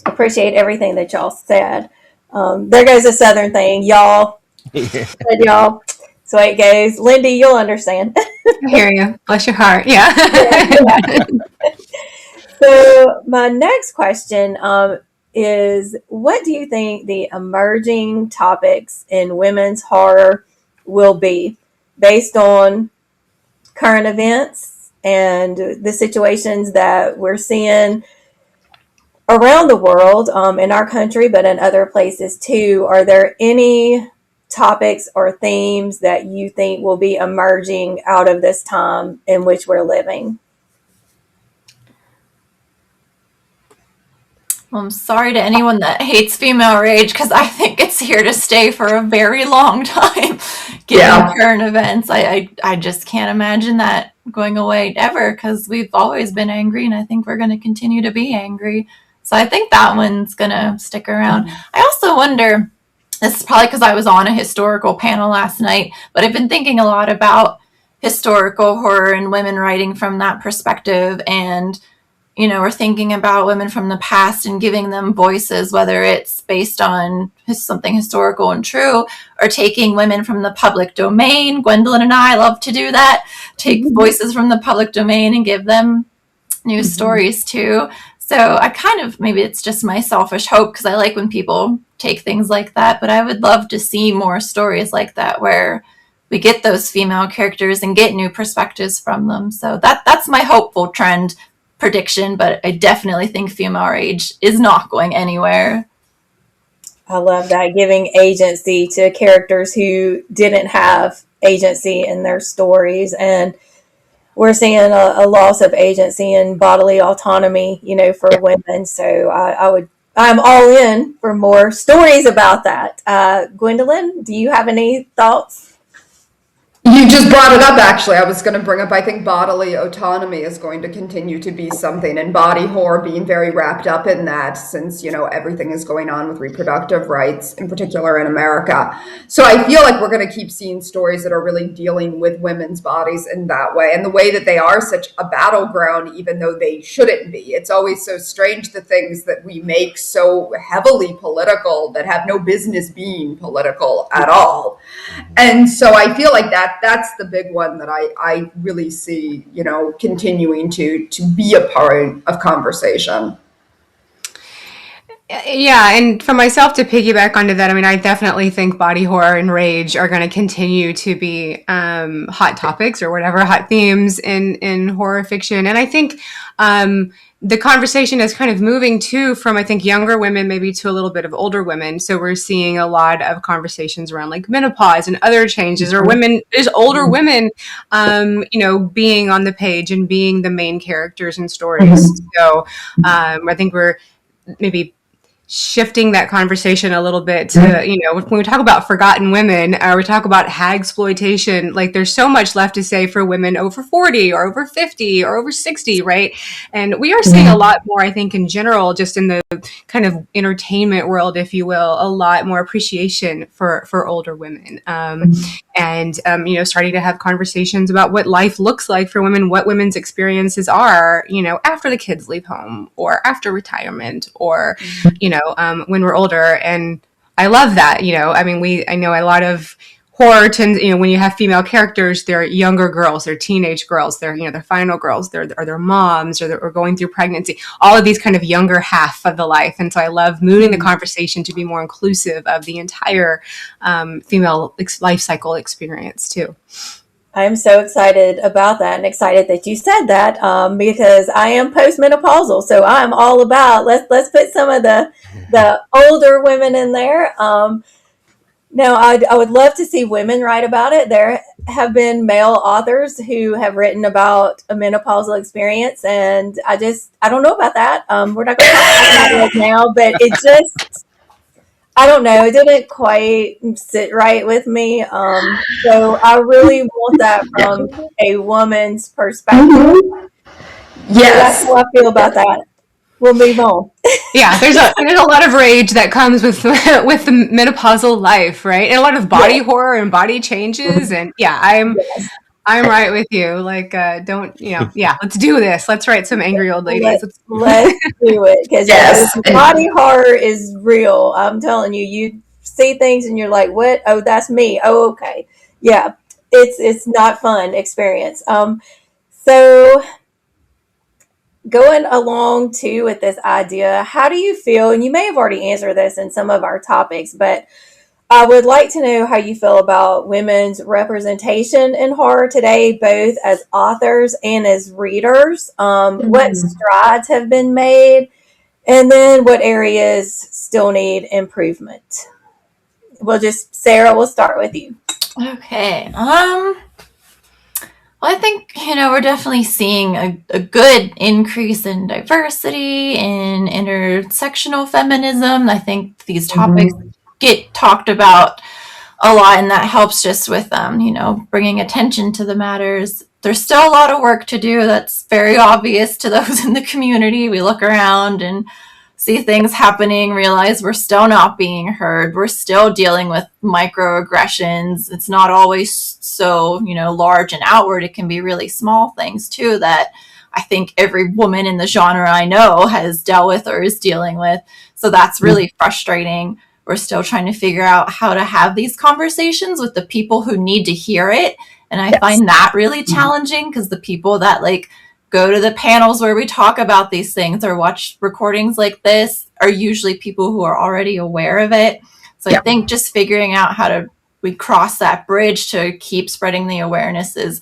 S2: appreciate everything that y'all said. There goes a Southern thing, y'all. Said y'all. So it goes. Lindy, you'll understand.
S4: I hear you. Bless your heart. Yeah.
S2: So my next question is, what do you think the emerging topics in women's horror will be based on current events and the situations that we're seeing around the world, in our country, but in other places too? Are there any topics or themes that you think will be emerging out of this time in which we're living?
S3: Well, I'm sorry to anyone that hates female rage, because I think it's here to stay for a very long time, given
S5: Yeah.
S3: current events. I just can't imagine that going away ever, because we've always been angry, and I think we're going to continue to be angry. So I think that one's going to stick around. I also wonder, this is probably because I was on a historical panel last night, but I've been thinking a lot about historical horror and women writing from that perspective. And we're thinking about women from the past and giving them voices, whether it's based on something historical and true, or taking women from the public domain. Gwendolyn and I love to do that, take voices from the public domain and give them new stories too. So I kind of, maybe it's just my selfish hope, because I like when people take things like that, but I would love to see more stories like that where we get those female characters and get new perspectives from them. So that's my hopeful trend prediction, but I definitely think female rage is not going anywhere.
S2: I love that, giving agency to characters who didn't have agency in their stories. And we're seeing a loss of agency and bodily autonomy, for women. So I'm all in for more stories about that. Gwendolyn, do you have any thoughts?
S5: You just brought it up, actually. I was going to bring up, I think bodily autonomy is going to continue to be something, and body horror being very wrapped up in that, since, everything is going on with reproductive rights, in particular in America. So I feel like we're going to keep seeing stories that are really dealing with women's bodies in that way, and the way that they are such a battleground, even though they shouldn't be. It's always so strange, the things that we make so heavily political that have no business being political at all. And so I feel like that's the big one that I really see, continuing to be a part of conversation.
S4: Yeah, and for myself to piggyback onto that, I mean, I definitely think body horror and rage are going to continue to be hot topics, or whatever, hot themes in horror fiction. And I think the conversation is kind of moving too from, I think, younger women maybe to a little bit of older women. So we're seeing a lot of conversations around like menopause and other changes, or women, there's older women, being on the page and being the main characters in stories. So I think we're maybe shifting that conversation a little bit to, when we talk about forgotten women, or we talk about hagsploitation, like there's so much left to say for women over 40 or over 50 or over 60, right? And we are seeing a lot more, I think, in general, just in the kind of entertainment world, if you will, a lot more appreciation for older women. And starting to have conversations about what life looks like for women, what women's experiences are, after the kids leave home, or after retirement, or, when we're older. And I love that, I know a lot of horror tends, when you have female characters, they're younger girls, they're teenage girls, they're final girls, they're moms, or they're going through pregnancy, all of these kind of younger half of the life. And so I love moving the conversation to be more inclusive of the entire female life cycle experience too.
S2: I'm so excited about that, and excited that you said that, because I am postmenopausal, so I'm all about let's put some of the older women in there. Now, I would love to see women write about it. There have been male authors who have written about a menopausal experience, and I don't know about that. We're not going to talk about it right now, but it just, I don't know, it didn't quite sit right with me. So I really want that from a woman's perspective.
S5: Yes.
S2: That's how I feel about that. We'll move on.
S4: Yeah, there's a lot of rage that comes with the menopausal life, right? And a lot of body horror and body changes. And yeah, I'm right with you. Like, let's do this. Let's write some angry old ladies.
S2: Let's do it, because body horror is real. I'm telling you, you see things and you're like, "What? Oh, that's me. Oh, okay, yeah." It's not fun experience. So going along too with this idea, how do you feel? And you may have already answered this in some of our topics, but I would like to know how you feel about women's representation in horror today, both as authors and as readers. What strides have been made, and then what areas still need improvement? Sarah, we'll start with you.
S3: Okay. Well, I think, we're definitely seeing a good increase in diversity, in intersectional feminism. I think these topics get talked about a lot, and that helps just with, bringing attention to the matters. There's still a lot of work to do. That's very obvious to those in the community. We look around and see things happening, realize we're still not being heard. We're still dealing with microaggressions. It's not always so, large and outward. It can be really small things too that I think every woman in the genre I know has dealt with or is dealing with. So that's really frustrating. We're still trying to figure out how to have these conversations with the people who need to hear it. And I find that really challenging, because the people that go to the panels where we talk about these things or watch recordings like this are usually people who are already aware of it. So I think just figuring out how we cross that bridge to keep spreading the awareness is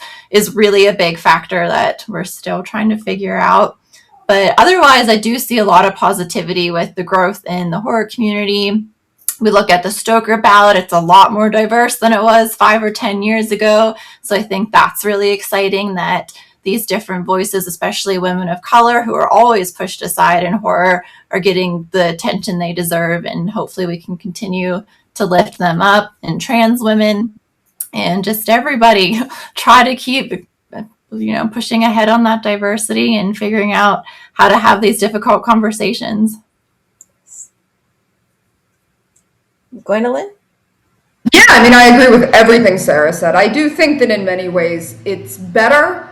S3: really a big factor that we're still trying to figure out. But otherwise, I do see a lot of positivity with the growth in the horror community. We look at the Stoker ballot, it's a lot more diverse than it was 5 or 10 years ago. So I think that's really exciting that these different voices, especially women of color who are always pushed aside in horror, are getting the attention they deserve. And hopefully we can continue to lift them up, and trans women and just everybody try to keep pushing ahead on that diversity and figuring out how to have these difficult conversations.
S2: Gwendolyn?
S5: Yeah, I agree with everything Sara said. I do think that in many ways it's better.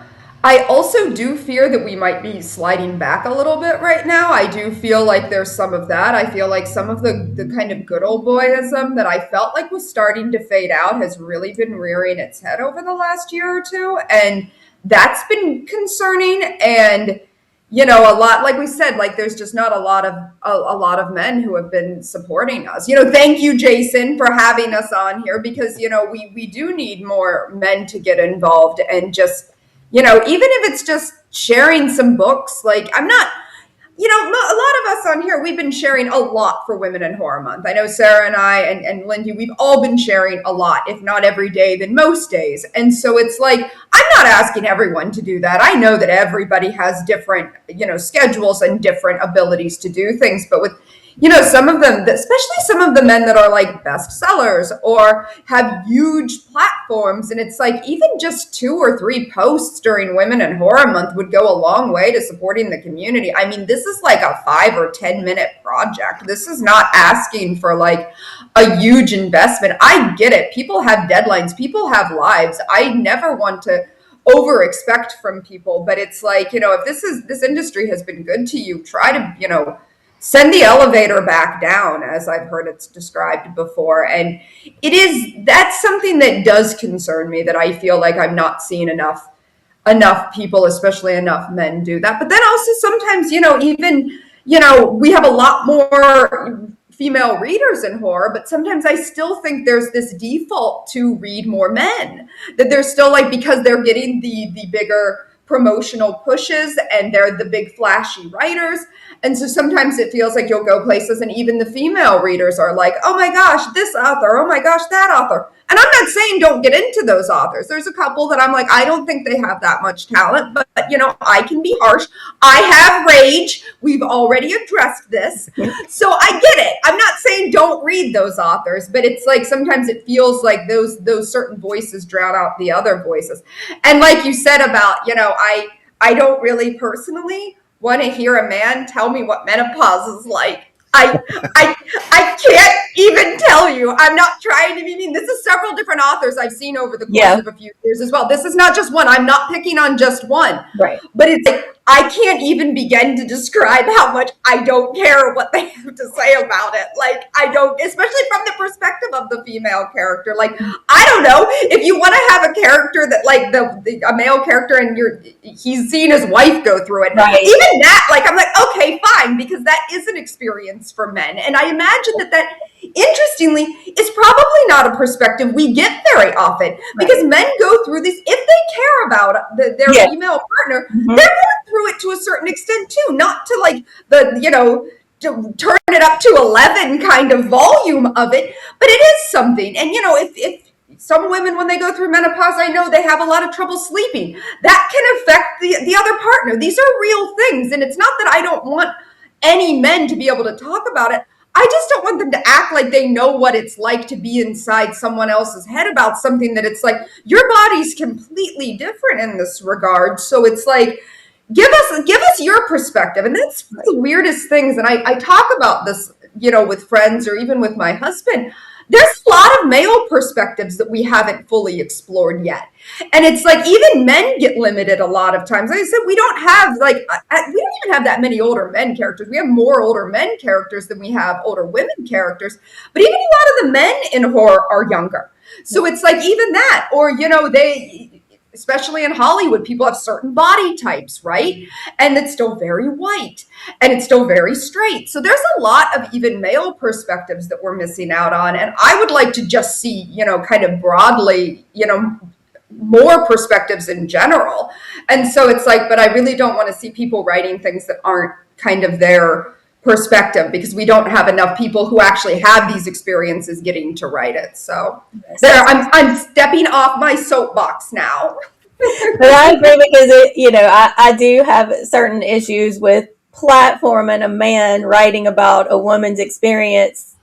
S5: I also do fear that we might be sliding back a little bit right now. I do feel like there's some of that. I feel like some of the kind of good old boyism that I felt like was starting to fade out has really been rearing its head over the last year or two. And that's been concerning. And a lot, like we said, there's just not a lot of men who have been supporting us. Thank you, Jason, for having us on here, because we do need more men to get involved, and just even if it's just sharing some books. I'm not, a lot of us on here, we've been sharing a lot for Women in Horror Month. I know Sara and I and Lindy, we've all been sharing a lot, if not every day, then most days. And so it's I'm not asking everyone to do that. I know that everybody has different, schedules and different abilities to do things. But with, some of them, especially some of the men that are bestsellers or have huge platforms, and it's even just 2 or 3 posts during Women in Horror Month would go a long way to supporting the community. This is a 5 or 10 minute project. This is not asking for a huge investment. I get it. People have deadlines. People have lives. I never want to over expect from people, but it's if this industry has been good to you, try to, send the elevator back down, as I've heard it's described before. And that's something that does concern me, that I feel like I'm not seeing enough people, especially enough men, do that. But then also sometimes, even, we have a lot more female readers in horror, but sometimes I still think there's this default to read more men, that they're still because they're getting the bigger promotional pushes and they're the big flashy writers. And so sometimes it feels like you'll go places and even the female readers are oh my gosh, this author, oh my gosh, that author. And I'm not saying don't get into those authors. There's a couple that I'm I don't think they have that much talent, but I can be harsh. I have rage. We've already addressed this. So I get it. I'm not saying don't read those authors, but it's sometimes it feels like those certain voices drown out the other voices. And like you said about, I don't really personally want to hear a man tell me what menopause is like. I can't even tell you. I'm not trying to be mean. This is several different authors I've seen over the course of a few years as well. This is not just one. I'm not picking on just one.
S2: Right.
S5: But it's I can't even begin to describe how much I don't care what they have to say about it. I don't, especially from the perspective of the female character. I don't know, if you want to have a character that a male character and he's seen his wife go through it.
S2: Right.
S5: Even that, I'm okay, fine, because that is an experience for men. And I imagine that interestingly is probably not a perspective we get very often, because men go through this, if they care about their female partner, they're going through it to a certain extent too, not to to turn it up to 11 kind of volume of it, but it is something. And if some women, when they go through menopause, I know they have a lot of trouble sleeping. That can affect the other partner. These are real things. And it's not that I don't want any men to be able to talk about it. I just don't want them to act like they know what it's like to be inside someone else's head about something that it's like, your body's completely different in this regard. So it's like, give us your perspective. And that's the weirdest things. And I talk about this, with friends or even with my husband. There's a lot of male perspectives that we haven't fully explored yet. And it's like, even men get limited a lot of times. Like I said, we don't even have that many older men characters. We have more older men characters than we have older women characters. But even a lot of the men in horror are younger. So it's like, even that, or, especially in Hollywood, people have certain body types, right? And it's still very white and it's still very straight. So there's a lot of even male perspectives that we're missing out on. And I would like to just see, kind of broadly, more perspectives in general. And so it's like, but I really don't want to see people writing things that aren't kind of their perspective, because we don't have enough people who actually have these experiences getting to write it. So I'm stepping off my soapbox now.
S2: But I agree, because I do have certain issues with platforming a man writing about a woman's experience,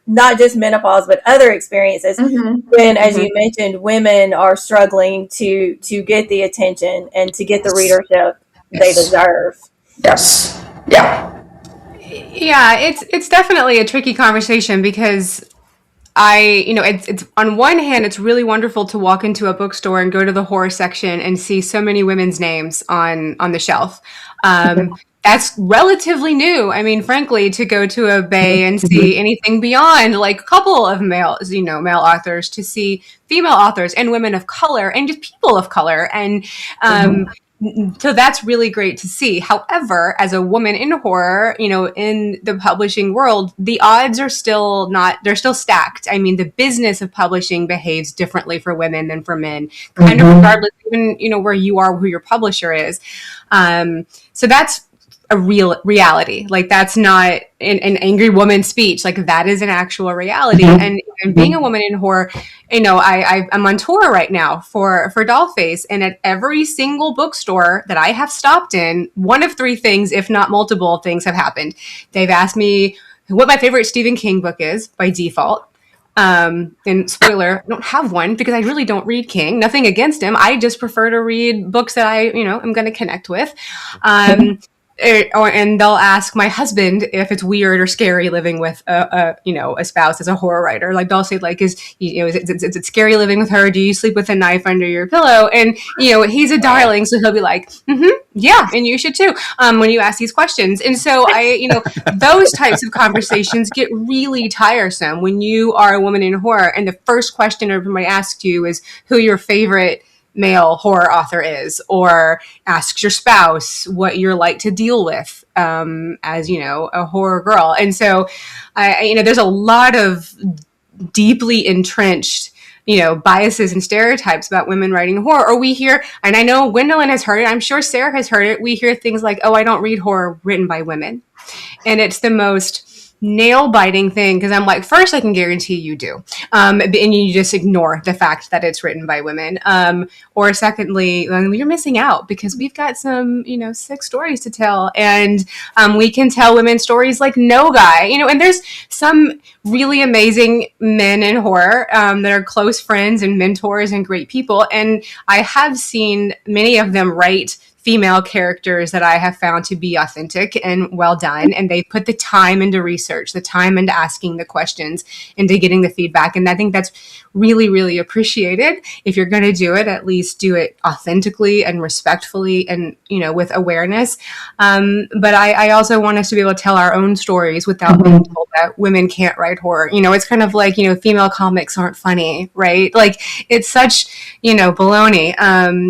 S2: not just menopause, but other experiences. When, as you mentioned, women are struggling to get the attention and to get the readership they deserve.
S5: Yes. Yeah.
S4: Yeah, it's definitely a tricky conversation, because it's on one hand, it's really wonderful to walk into a bookstore and go to the horror section and see so many women's names on the shelf. That's relatively new. I mean, frankly, to go to a bay and see anything beyond like a couple of male authors, to see female authors and women of color and just people of color. And, so that's really great to see. However, as a woman in horror, in the publishing world, the odds are they're still stacked. I mean, the business of publishing behaves differently for women than for men, kind of regardless, even, where you are, who your publisher is. So that's a real reality. Like, that's not an angry woman speech. Like, that is an actual reality. And being a woman in horror, I'm on tour right now for Dollface, and at every single bookstore that I have stopped in, one of three things, if not multiple things, have happened. They've asked me what my favorite Stephen King book is by default. And spoiler, I don't have one, because I really don't read King. Nothing against him. I just prefer to read books that I, am going to connect with. And they'll ask my husband if it's weird or scary living with a spouse as a horror writer. Like, they'll say, like, is it scary living with her? Do you sleep with a knife under your pillow? And he's a darling, so he'll be like, yeah, and you should too. When you ask these questions, and so those types of conversations get really tiresome when you are a woman in horror, and the first question everybody asks you is who your favorite male horror author is, or asks your spouse what you're like to deal with as a horror girl. And so there's a lot of deeply entrenched biases and stereotypes about women writing horror. Or we hear, and I know Gwendolyn has heard it, I'm sure Sarah has heard it, we hear things like, oh, I don't read horror written by women. And it's the most nail-biting thing, because I'm like, first, I can guarantee you do. And you just ignore the fact that it's written by women. Or secondly, you're missing out, because we've got some, sick stories to tell. And we can tell women's stories like no guy, and there's some really amazing men in horror that are close friends and mentors and great people. And I have seen many of them write female characters that I have found to be authentic and well done. And they put the time into research, the time into asking the questions, into getting the feedback. And I think that's really, really appreciated. If you're going to do it, at least do it authentically and respectfully and, with awareness. But I also want us to be able to tell our own stories without being told that women can't write horror. It's kind of like, female comics aren't funny, right? Like, it's such, baloney.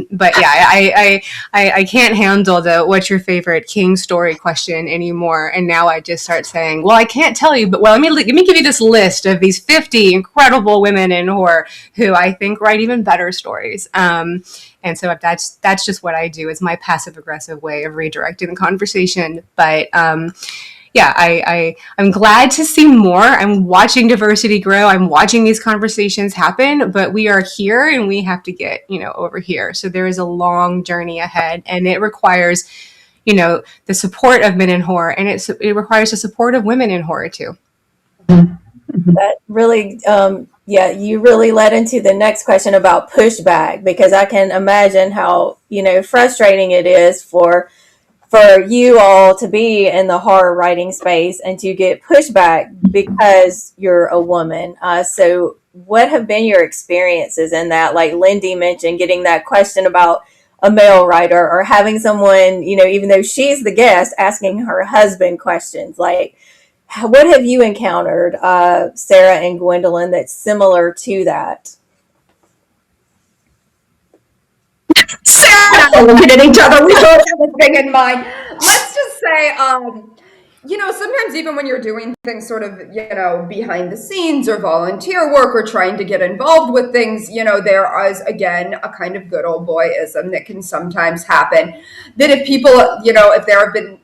S4: But yeah, I can't handle the what's your favorite King story question anymore. And now I just start saying, well, I can't tell you, but let me give you this list of these 50 incredible women in horror who I think write even better stories. And so that's just what I do. It's my passive aggressive way of redirecting the conversation. But yeah, I'm glad to see more. I'm watching diversity grow. I'm watching these conversations happen, but we are here and we have to get, over here. So there is a long journey ahead, and it requires, the support of men in horror, and it requires the support of women in horror too.
S2: That really, yeah, you really led into the next question about pushback, because I can imagine how, frustrating it is for you all to be in the horror writing space and to get pushback because you're a woman. So what have been your experiences in that? Like Lindy mentioned, getting that question about a male writer, or having someone, even though she's the guest, asking her husband questions. Like, what have you encountered, Sara and Gwendolyn, that's similar to that?
S5: Sarah and I are looking at each other. We both have this thing in mind. Let's just say, sometimes even when you're doing things sort of, behind the scenes or volunteer work or trying to get involved with things, there is, again, a kind of good old boyism that can sometimes happen. That if people, if there have been,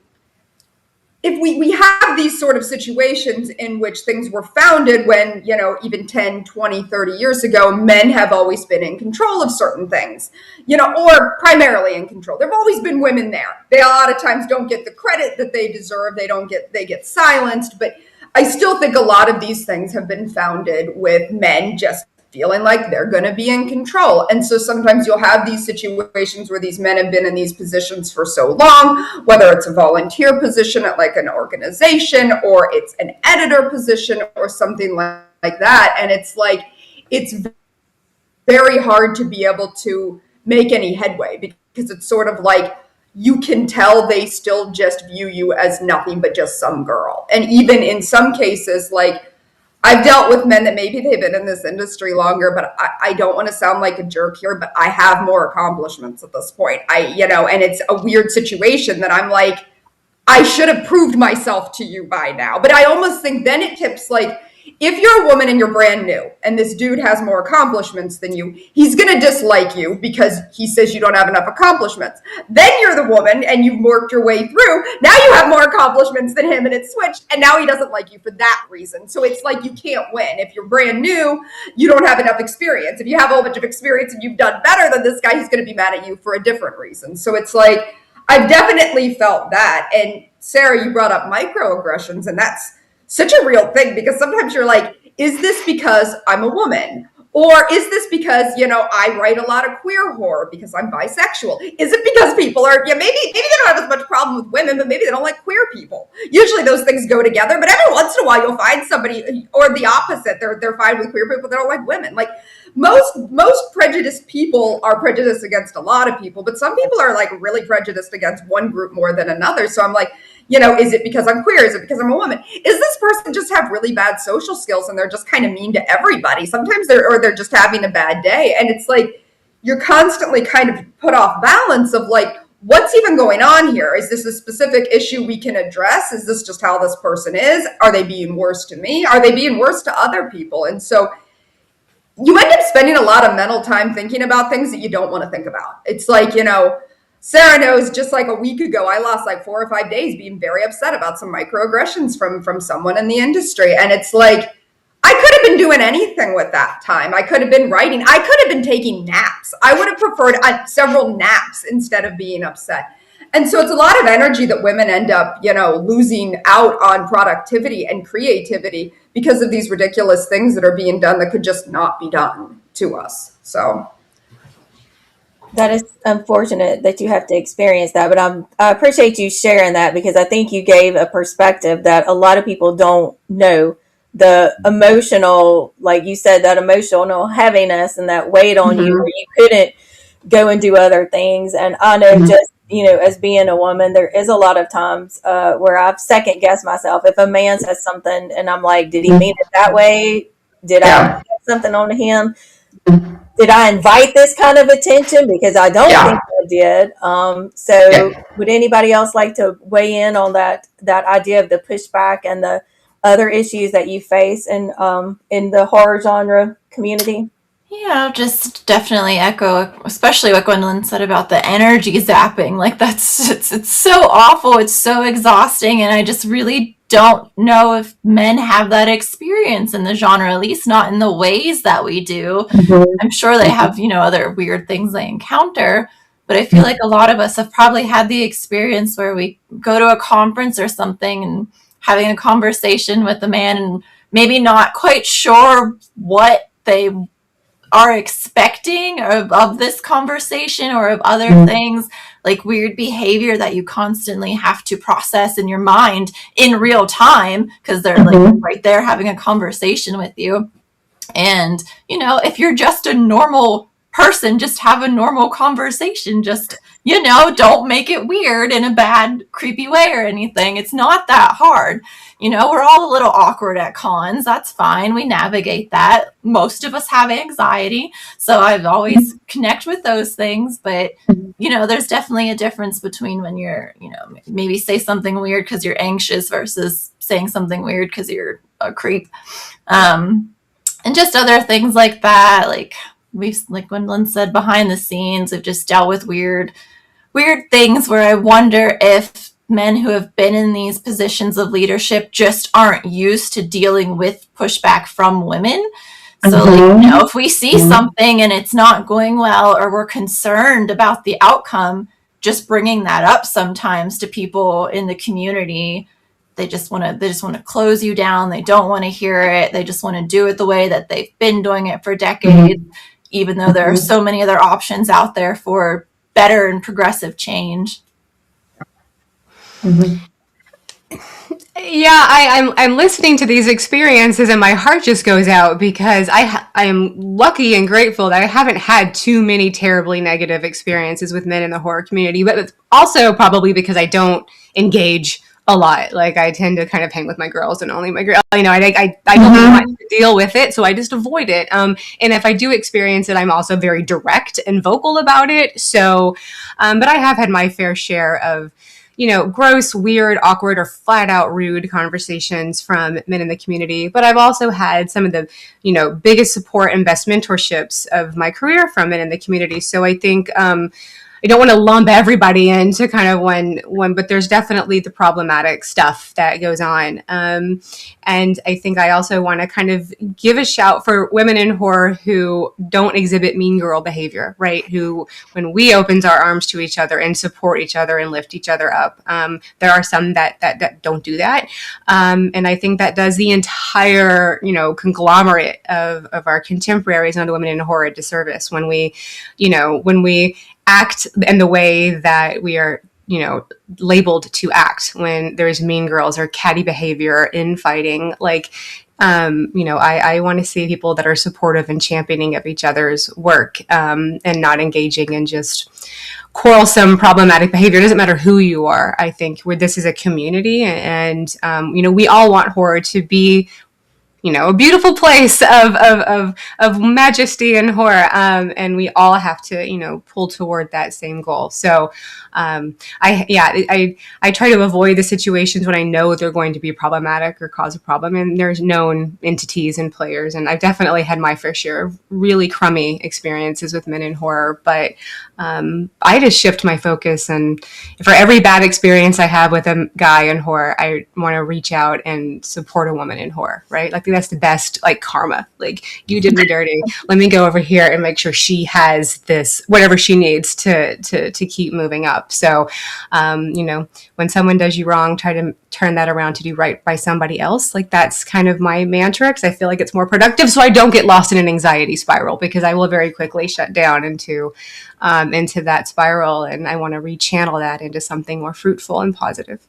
S5: if we have these sort of situations in which things were founded when, even 10, 20, 30 years ago, men have always been in control of certain things, or primarily in control. There have always been women there. They a lot of times don't get the credit that they deserve. They get silenced. But I still think a lot of these things have been founded with men just feeling like they're going to be in control. And so sometimes you'll have these situations where these men have been in these positions for so long, whether it's a volunteer position at like an organization, or it's an editor position or something like that. And it's like, it's very hard to be able to make any headway, because it's sort of like, you can tell they still just view you as nothing but just some girl. And even in some cases, like, I've dealt with men that maybe they've been in this industry longer, but I don't want to sound like a jerk here, but I have more accomplishments at this point. And it's a weird situation that I'm like, I should have proved myself to you by now. But I almost think then it tips like, if you're a woman and you're brand new and this dude has more accomplishments than you, he's going to dislike you because he says you don't have enough accomplishments. Then you're the woman and you've worked your way through. Now you have more accomplishments than him and it's switched. And now he doesn't like you for that reason. So it's like you can't win. If you're brand new, you don't have enough experience. If you have a whole bunch of experience and you've done better than this guy, he's going to be mad at you for a different reason. So it's like, I've definitely felt that. And Sara, you brought up microaggressions, and that's such a real thing, because sometimes you're like, is this because I'm a woman? Or is this because, I write a lot of queer horror because I'm bisexual? Is it because people are, maybe they don't have as much problem with women, but maybe they don't like queer people. Usually those things go together, but every once in a while you'll find somebody, or the opposite, they're fine with queer people, they don't like women. Like most prejudiced people are prejudiced against a lot of people, but some people are like really prejudiced against one group more than another. So I'm like, is it because I'm queer? Is it because I'm a woman? Is this person just have really bad social skills and they're just kind of mean to everybody? Sometimes they're just having a bad day. And it's like, you're constantly kind of put off balance of like, what's even going on here? Is this a specific issue we can address? Is this just how this person is? Are they being worse to me? Are they being worse to other people? And so you end up spending a lot of mental time thinking about things that you don't want to think about. It's like, Sara knows, just like a week ago, I lost like 4 or 5 days being very upset about some microaggressions from someone in the industry. And it's like, I could have been doing anything with that time. I could have been writing. I could have been taking naps. I would have preferred several naps instead of being upset. And so it's a lot of energy that women end up, losing out on productivity and creativity because of these ridiculous things that are being done that could just not be done to us. So
S2: that is unfortunate that you have to experience that, but I appreciate you sharing that, because I think you gave a perspective that a lot of people don't know. The emotional, like you said, that emotional heaviness and that weight on you, where you couldn't go and do other things. And I know just, as being a woman, there is a lot of times where I've second guessed myself. If a man says something and I'm like, did he mean it that way? Did I put something on him? Did I invite this kind of attention? Because I don't think I did. So would anybody else like to weigh in on that idea of the pushback and the other issues that you face in the horror genre community?
S3: Yeah, just definitely echo, especially what Gwendolyn said about the energy zapping. Like it's so awful. It's so exhausting. And I just really don't know if men have that experience in the genre, at least not in the ways that we do. I'm sure they have, other weird things they encounter, but I feel like a lot of us have probably had the experience where we go to a conference or something and having a conversation with a man and maybe not quite sure what they are expecting of this conversation or of other things, like weird behavior that you constantly have to process in your mind in real time because they're like right there having a conversation with you. And, if you're just a normal person, just have a normal conversation. Just, don't make it weird in a bad, creepy way or anything. It's not that hard. We're all a little awkward at cons. That's fine. We navigate that. Most of us have anxiety. So I've always connect with those things. But, there's definitely a difference between when you're, maybe say something weird because you're anxious versus saying something weird because you're a creep. And just other things like that. Like Gwendolyn said, behind the scenes, I've just dealt with weird things where I wonder if men who have been in these positions of leadership just aren't used to dealing with pushback from women. So, if we see something and it's not going well, or we're concerned about the outcome, just bringing that up sometimes to people in the community, they just want to close you down. They don't want to hear it. They just want to do it the way that they've been doing it for decades, even though there are so many other options out there for better and progressive change.
S4: Yeah, I'm listening to these experiences and my heart just goes out because I am lucky and grateful that I haven't had too many terribly negative experiences with men in the horror community, but it's also probably because I don't engage a lot. Like I tend to kind of hang with my girls and only my girls. I don't want to deal with it, so I just avoid it. And if I do experience it, I'm also very direct and vocal about it. So, but I have had my fair share of gross, weird, awkward, or flat out rude conversations from men in the community. But I've also had some of the, biggest support and best mentorships of my career from men in the community. So I think, I don't want to lump everybody into kind of one, but there's definitely the problematic stuff that goes on. And I think I also want to kind of give a shout for women in horror who don't exhibit mean girl behavior, right? Who, when we opens our arms to each other and support each other and lift each other up, there are some that don't do that. And I think that does the entire, conglomerate of our contemporaries and the women in horror a disservice when we act in the way that we are, labeled to act when there's mean girls or catty behavior, infighting. Like, I want to see people that are supportive and championing of each other's work, and not engaging in just quarrelsome, problematic behavior. It doesn't matter who you are. I think this is a community, and we all want horror to be a beautiful place of majesty and horror. And we all have to, pull toward that same goal. So, I try to avoid the situations when I know they're going to be problematic or cause a problem. And there's known entities and players. And I've definitely had my fair share of really crummy experiences with men in horror. But I just shift my focus. And for every bad experience I have with a guy in horror, I want to reach out and support a woman in horror, right? Like that's the best, like, karma. Like, you did me dirty. Let me go over here and make sure she has this, whatever she needs to keep moving up. So, when someone does you wrong, try to turn that around to do right by somebody else. Like, that's kind of my mantra, because I feel like it's more productive, so I don't get lost in an anxiety spiral, because I will very quickly shut down into that spiral, and I want to rechannel that into something more fruitful and positive.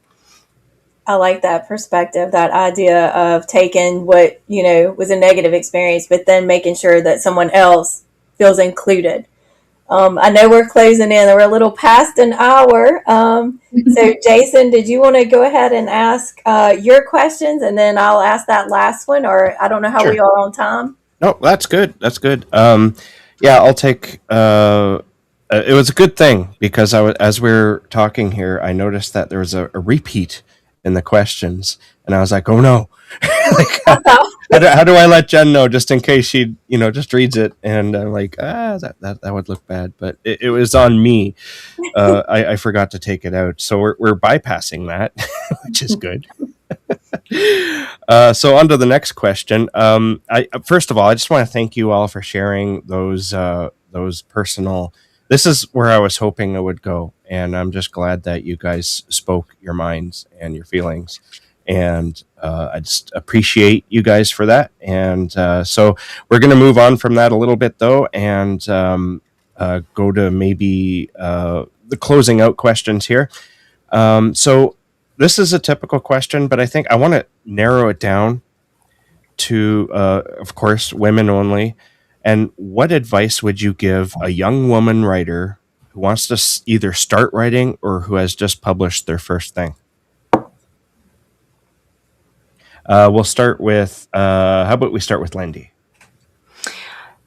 S2: I like that perspective, that idea of taking what, was a negative experience, but then making sure that someone else feels included. I know we're closing in. We're a little past an hour. So, Jason, did you want to go ahead and ask your questions, and then I'll ask that last one, or I don't know how we are on time.
S1: No, that's good. That's good. I'll take... it was a good thing, because as we were talking here, I noticed that there was a repeat in the questions, and I was like, oh no. How do I let Jen know, just in case she just reads it, and I'm like, that would look bad, but it was on me. I forgot to take it out, so we're bypassing that, which is good. So on to the next question. First of all, I just want to thank you all for sharing those personal. This is where I was hoping it would go, and I'm just glad that you guys spoke your minds and your feelings, and I just appreciate you guys for that. And so we're going to move on from that a little bit, though, and go to maybe the closing out questions here. So this is a typical question, but I think I want to narrow it down to, of course, women only. And what advice would you give a young woman writer who wants to either start writing or who has just published their first thing? We'll start with, how about we start with Lindy?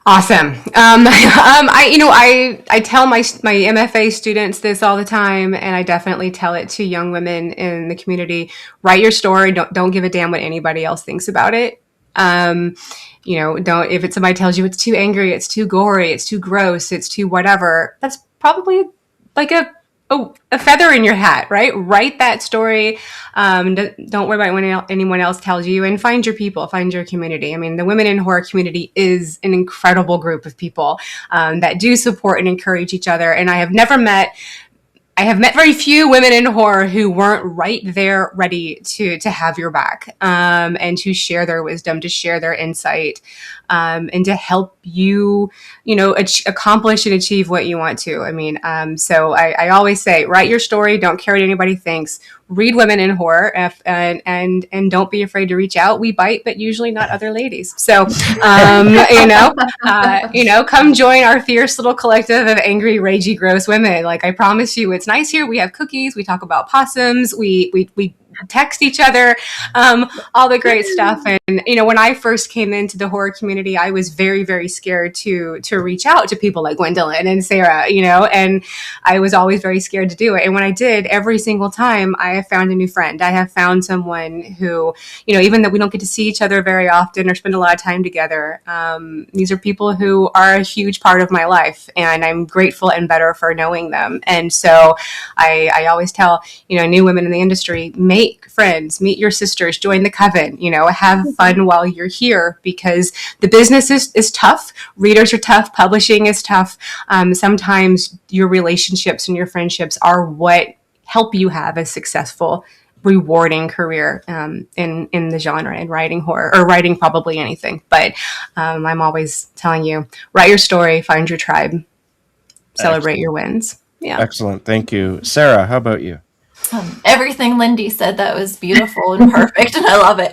S4: Awesome. I tell my MFA students this all the time, and I definitely tell it to young women in the community. Write your story. Don't give a damn what anybody else thinks about it. Don't, if somebody tells you it's too angry, it's too gory, it's too gross, it's too whatever, that's probably like a feather in your hat, right? Write that story. Don't worry about what anyone else tells you, and find your people, find your community. I mean, the Women in Horror community is an incredible group of people that do support and encourage each other. And I have met very few women in horror who weren't right there ready to have your back, and to share their wisdom, to share their insight, and to help you, accomplish and achieve what you want to. I mean, so I always say, write your story. Don't care what anybody thinks. Read Women in Horror, and don't be afraid to reach out. We bite, but usually not other ladies. So, come join our fierce little collective of angry, ragey, gross women. Like, I promise you, it's nice here. We have cookies. We talk about possums. We text each other, all the great stuff. And, when I first came into the horror community, I was very, very scared to reach out to people like Gwendolyn and Sara, and I was always very scared to do it. And when I did, every single time, I have found a new friend. I have found someone who, even though we don't get to see each other very often or spend a lot of time together, these are people who are a huge part of my life, and I'm grateful and better for knowing them. And so I always tell, new women in the industry, make friends, meet your sisters, join the coven, have fun while you're here, because the business is tough. Readers are tough. Publishing is tough. Sometimes your relationships and your friendships are what help you have a successful, rewarding career in the genre, in writing horror, or writing probably anything. But I'm always telling you, write your story, find your tribe, celebrate your wins. Yeah.
S1: Excellent. Thank you. Sara, how about you?
S3: Everything Lindy said, that was beautiful and perfect, and I love it.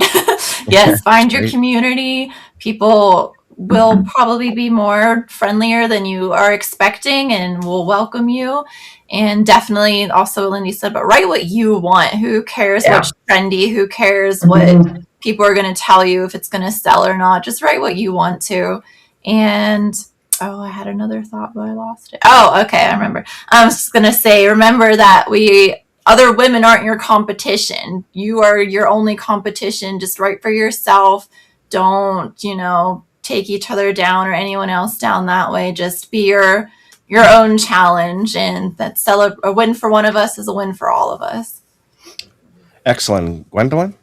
S3: Yes, find your community. People will probably be more friendlier than you are expecting and will welcome you. And definitely, also Lindy said, but write what you want. Who cares what's trendy? Who cares what people are going to tell you, if it's going to sell or not? Just write what you want to. And I had another thought, but I lost it. Oh, okay, I remember. I was just going to say, remember that other women aren't your competition. You are your only competition. Just write for yourself. Don't, take each other down or anyone else down that way. Just be your own challenge, and that's a win for one of us is a win for all of us.
S1: Excellent. Gwendolyn?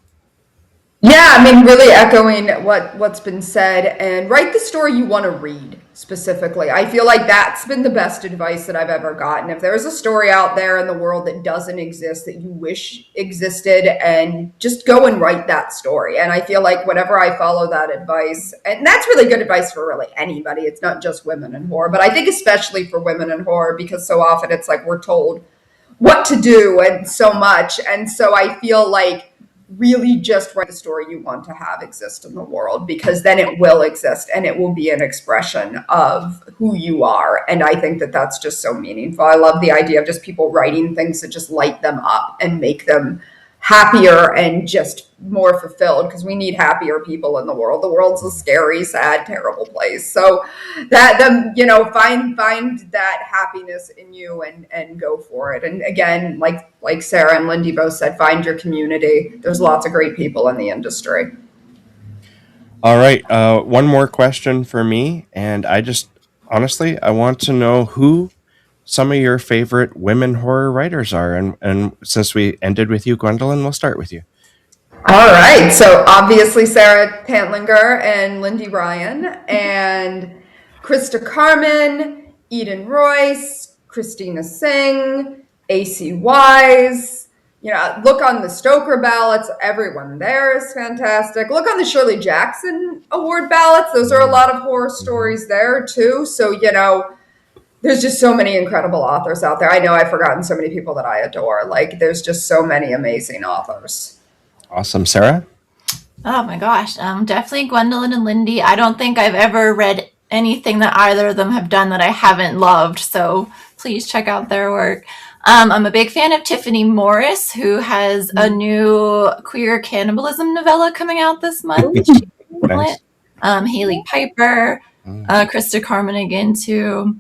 S5: Yeah, I mean, really echoing what's been said, and write the story you want to read specifically. I feel like that's been the best advice that I've ever gotten. If there's a story out there in the world that doesn't exist, that you wish existed, and just go and write that story. And I feel like whenever I follow that advice, and that's really good advice for really anybody, it's not just women in horror, but I think especially for women in horror, because so often it's like we're told what to do and so much. And so I feel like really just write the story you want to have exist in the world, because then it will exist and it will be an expression of who you are. And I think that that's just so meaningful. I love the idea of just people writing things that just light them up and make them happier and just more fulfilled, because we need happier people in the world. The world's a scary, sad, terrible place. So that find that happiness in you and go for it. And again, like Sara and Lindy both said, find your community. There's lots of great people in the industry.
S1: All right. One more question for me. And I want to know who some of your favorite women horror writers are. And since we ended with you, Gwendolyn, we'll start with you.
S5: All right. So obviously Sara Tantlinger and Lindy Ryan and Krista Carmen, Eden Royce, Christina Singh, AC Wise. You know, look on the Stoker ballots. Everyone there is fantastic. Look on the Shirley Jackson Award ballots. Those are a lot of horror stories there too. So, you know, there's just so many incredible authors out there. I know I've forgotten so many people that I adore. Like, there's just so many amazing authors.
S1: Awesome. Sarah?
S3: Oh my gosh. Definitely Gwendolyn and Lindy. I don't think I've ever read anything that either of them have done that I haven't loved. So please check out their work. I'm a big fan of Tiffany Morris, who has a new queer cannibalism novella coming out this month.
S1: Nice.
S3: Haley Piper, Krista Carmen again too.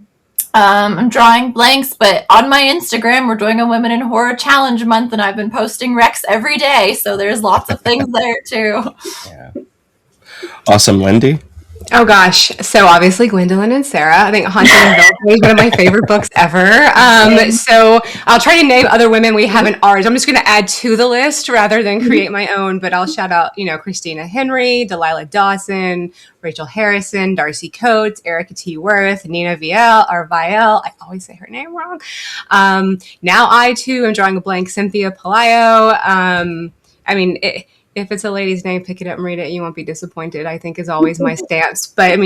S3: I'm drawing blanks, but on my Instagram, we're doing a Women in Horror Challenge month, and I've been posting recs every day, so there's lots of things there too.
S1: Yeah. Awesome. Lindy?
S4: Oh gosh, so obviously Gwendolyn and Sarah. I think Haunting in Belleville is one of my favorite books ever. So I'll try to name other women we haven't ours. I'm just going to add to the list rather than create my own. But I'll shout out, Christina Henry, Delilah Dawson, Rachel Harrison, Darcy Coates, Erica T. Worth, Nina Vielle. I always say her name wrong. Now I too am drawing a blank. Cynthia Pelayo. If it's a lady's name, pick it up and read it. You won't be disappointed, I think, is always my stance. But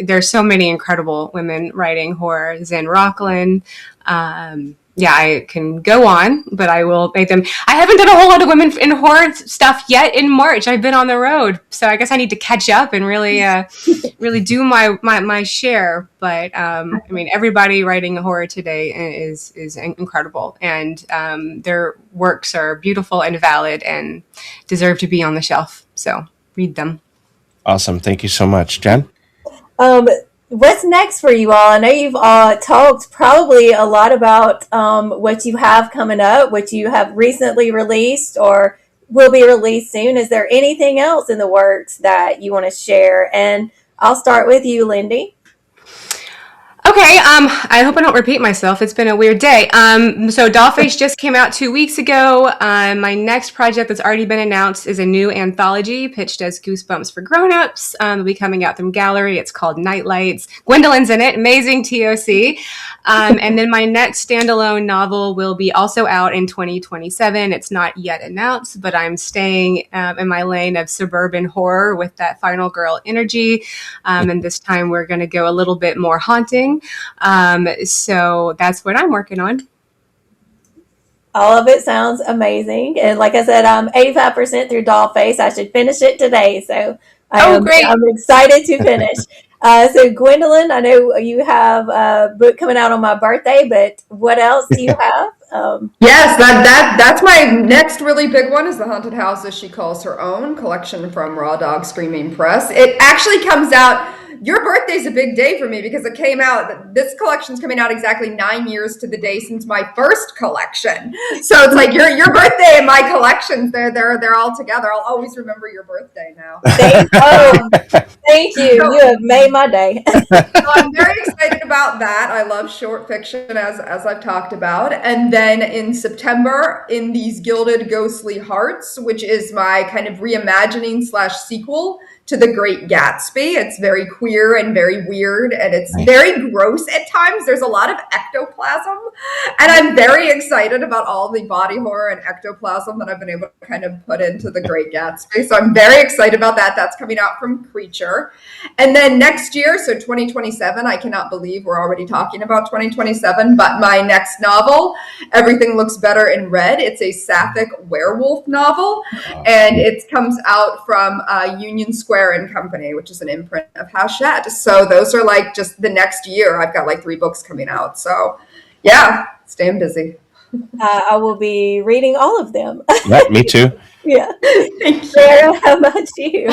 S4: there's so many incredible women writing horror. Zen Rockland. I can go on, but I will make them. I haven't done a whole lot of women in horror stuff yet in March. I've been on the road, so I guess I need to catch up and really do my share. But everybody writing horror today is incredible, and their works are beautiful and valid and deserve to be on the shelf. So read them.
S1: Awesome. Thank you so much. Jen?
S2: What's next for you all? I know you've talked probably a lot about what you have coming up, what you have recently released or will be released soon. Is there anything else in the works that you want to share? And I'll start with you, Lindy.
S4: Okay, I hope I don't repeat myself. It's been a weird day. So Dollface just came out 2 weeks ago. My next project that's already been announced is a new anthology pitched as Goosebumps for Grown-Ups. It'll be coming out from Gallery. It's called Nightlights. Gwendolyn's in it. Amazing TOC. And then my next standalone novel will be also out in 2027. It's not yet announced, but I'm staying in my lane of suburban horror with that final girl energy. And this time we're going to go a little bit more haunting. So that's what I'm working on.
S2: All of it sounds amazing. And like I said, I'm 85% through Dollface. I should finish it today. So
S4: great.
S2: I'm excited to finish. So Gwendolyn, I know you have a book coming out on my birthday, but what else do you have?
S5: Yes, that's my next really big one is The Haunted House as She Calls Her Own, collection from Raw Dog Screaming Press. It actually comes out. Your birthday's a big day for me because it came out, this collection's coming out exactly 9 years to the day since my first collection. So it's like your birthday and my collections, they're all together. I'll always remember your birthday now.
S2: Thank you. You have made my day.
S5: So I'm very excited about that. I love short fiction as I've talked about. And then in September, In These Gilded Ghostly Hearts, which is my kind of reimagining / sequel to The Great Gatsby. It's very queer and very weird, and it's very gross at times. There's a lot of ectoplasm, and I'm very excited about all the body horror and ectoplasm that I've been able to kind of put into The Great Gatsby. So I'm very excited about that. That's coming out from Creature. And then next year, so 2027, I cannot believe we're already talking about 2027, but my next novel, Everything Looks Better in Red. It's a sapphic werewolf novel, and it comes out from Union Square and Company, which is an imprint of Hachette. So those are like just the next year. I've got like 3 books coming out. So yeah, staying busy.
S2: I will be reading all of them.
S1: Yeah, me too.
S2: Yeah. Sarah, how about you?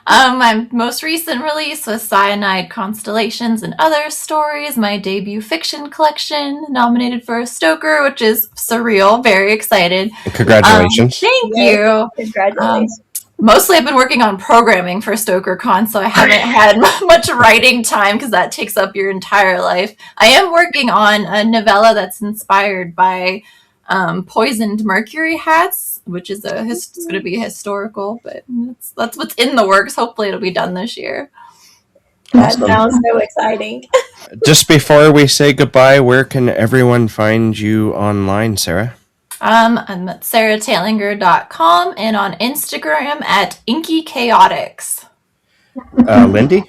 S3: My most recent release was Cyanide Constellations and Other Stories, my debut fiction collection, nominated for a Stoker, which is surreal. Very excited.
S1: Congratulations.
S3: Thank you.
S2: Congratulations.
S3: Mostly I've been working on programming for StokerCon, so I haven't had much writing time because that takes up your entire life. I am working on a novella that's inspired by poisoned mercury hats, which is it's going to be historical, but that's what's in the works. Hopefully it'll be done this year.
S2: That sounds so exciting.
S1: Just before we say goodbye, where can everyone find you online, Sara?
S3: I'm at saratantlinger.com and on Instagram at inkychaotix.
S1: Lindy?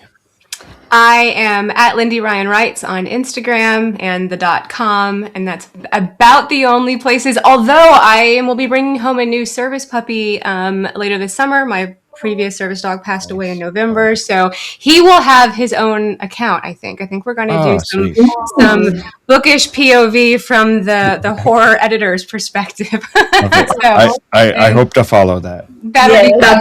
S4: I am at Lindy Ryan Writes on Instagram and the .com, and that's about the only places. Although I will be bringing home a new service puppy later this summer. My previous service dog passed away in November, so he will have his own account. I think we're going to do some bookish POV from the horror editor's perspective.
S1: Okay. So, I hope to follow that.
S5: That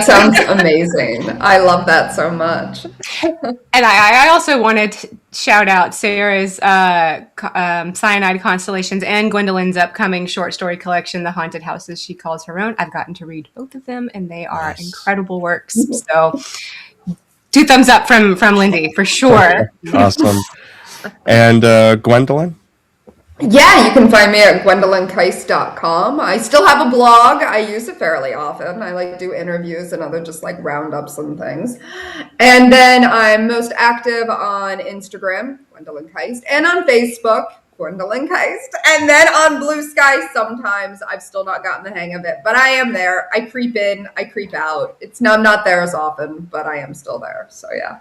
S5: sounds amazing. I love that so much.
S4: And I also wanted to shout out Sarah's Cyanide Constellations and Gwendolyn's upcoming short story collection, The Haunted Houses She Calls Her Own. I've gotten to read both of them, and they are incredible works. So 2 thumbs up from Lindy, for sure.
S1: Awesome. And Gwendolyn?
S5: Yeah, you can find me at gwendolynKiste.com. I still have a blog. I use it fairly often. I like to do interviews and other just like roundups and things. And then I'm most active on Instagram, Gwendolyn Kiste, and on Facebook, Gwendolyn Kiste. And then on Blue Sky sometimes. I've still not gotten the hang of it, but I am there. I creep in, I creep out. I'm not there as often, but I am still there. So yeah.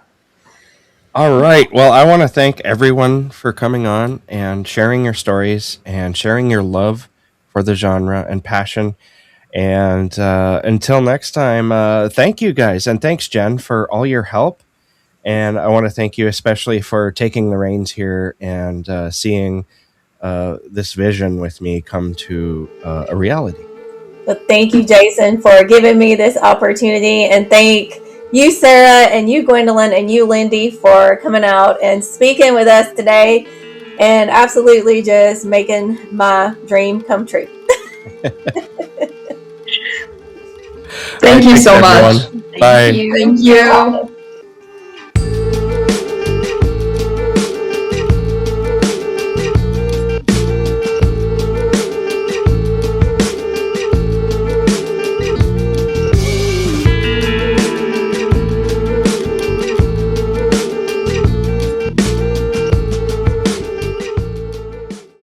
S1: All right. Well, I want to thank everyone for coming on and sharing your stories and sharing your love for the genre and passion. And until next time, thank you guys. And thanks, Jen, for all your help. And I want to thank you especially for taking the reins here and seeing this vision with me come to a reality.
S2: Well, thank you, Jason, for giving me this opportunity. And thank you, Sara, and you, Gwendolyn, and you, Lindy, for coming out and speaking with us today and absolutely just making my dream come true.
S5: Thank you so much.
S1: Bye.
S3: Thank you.
S5: Thank you.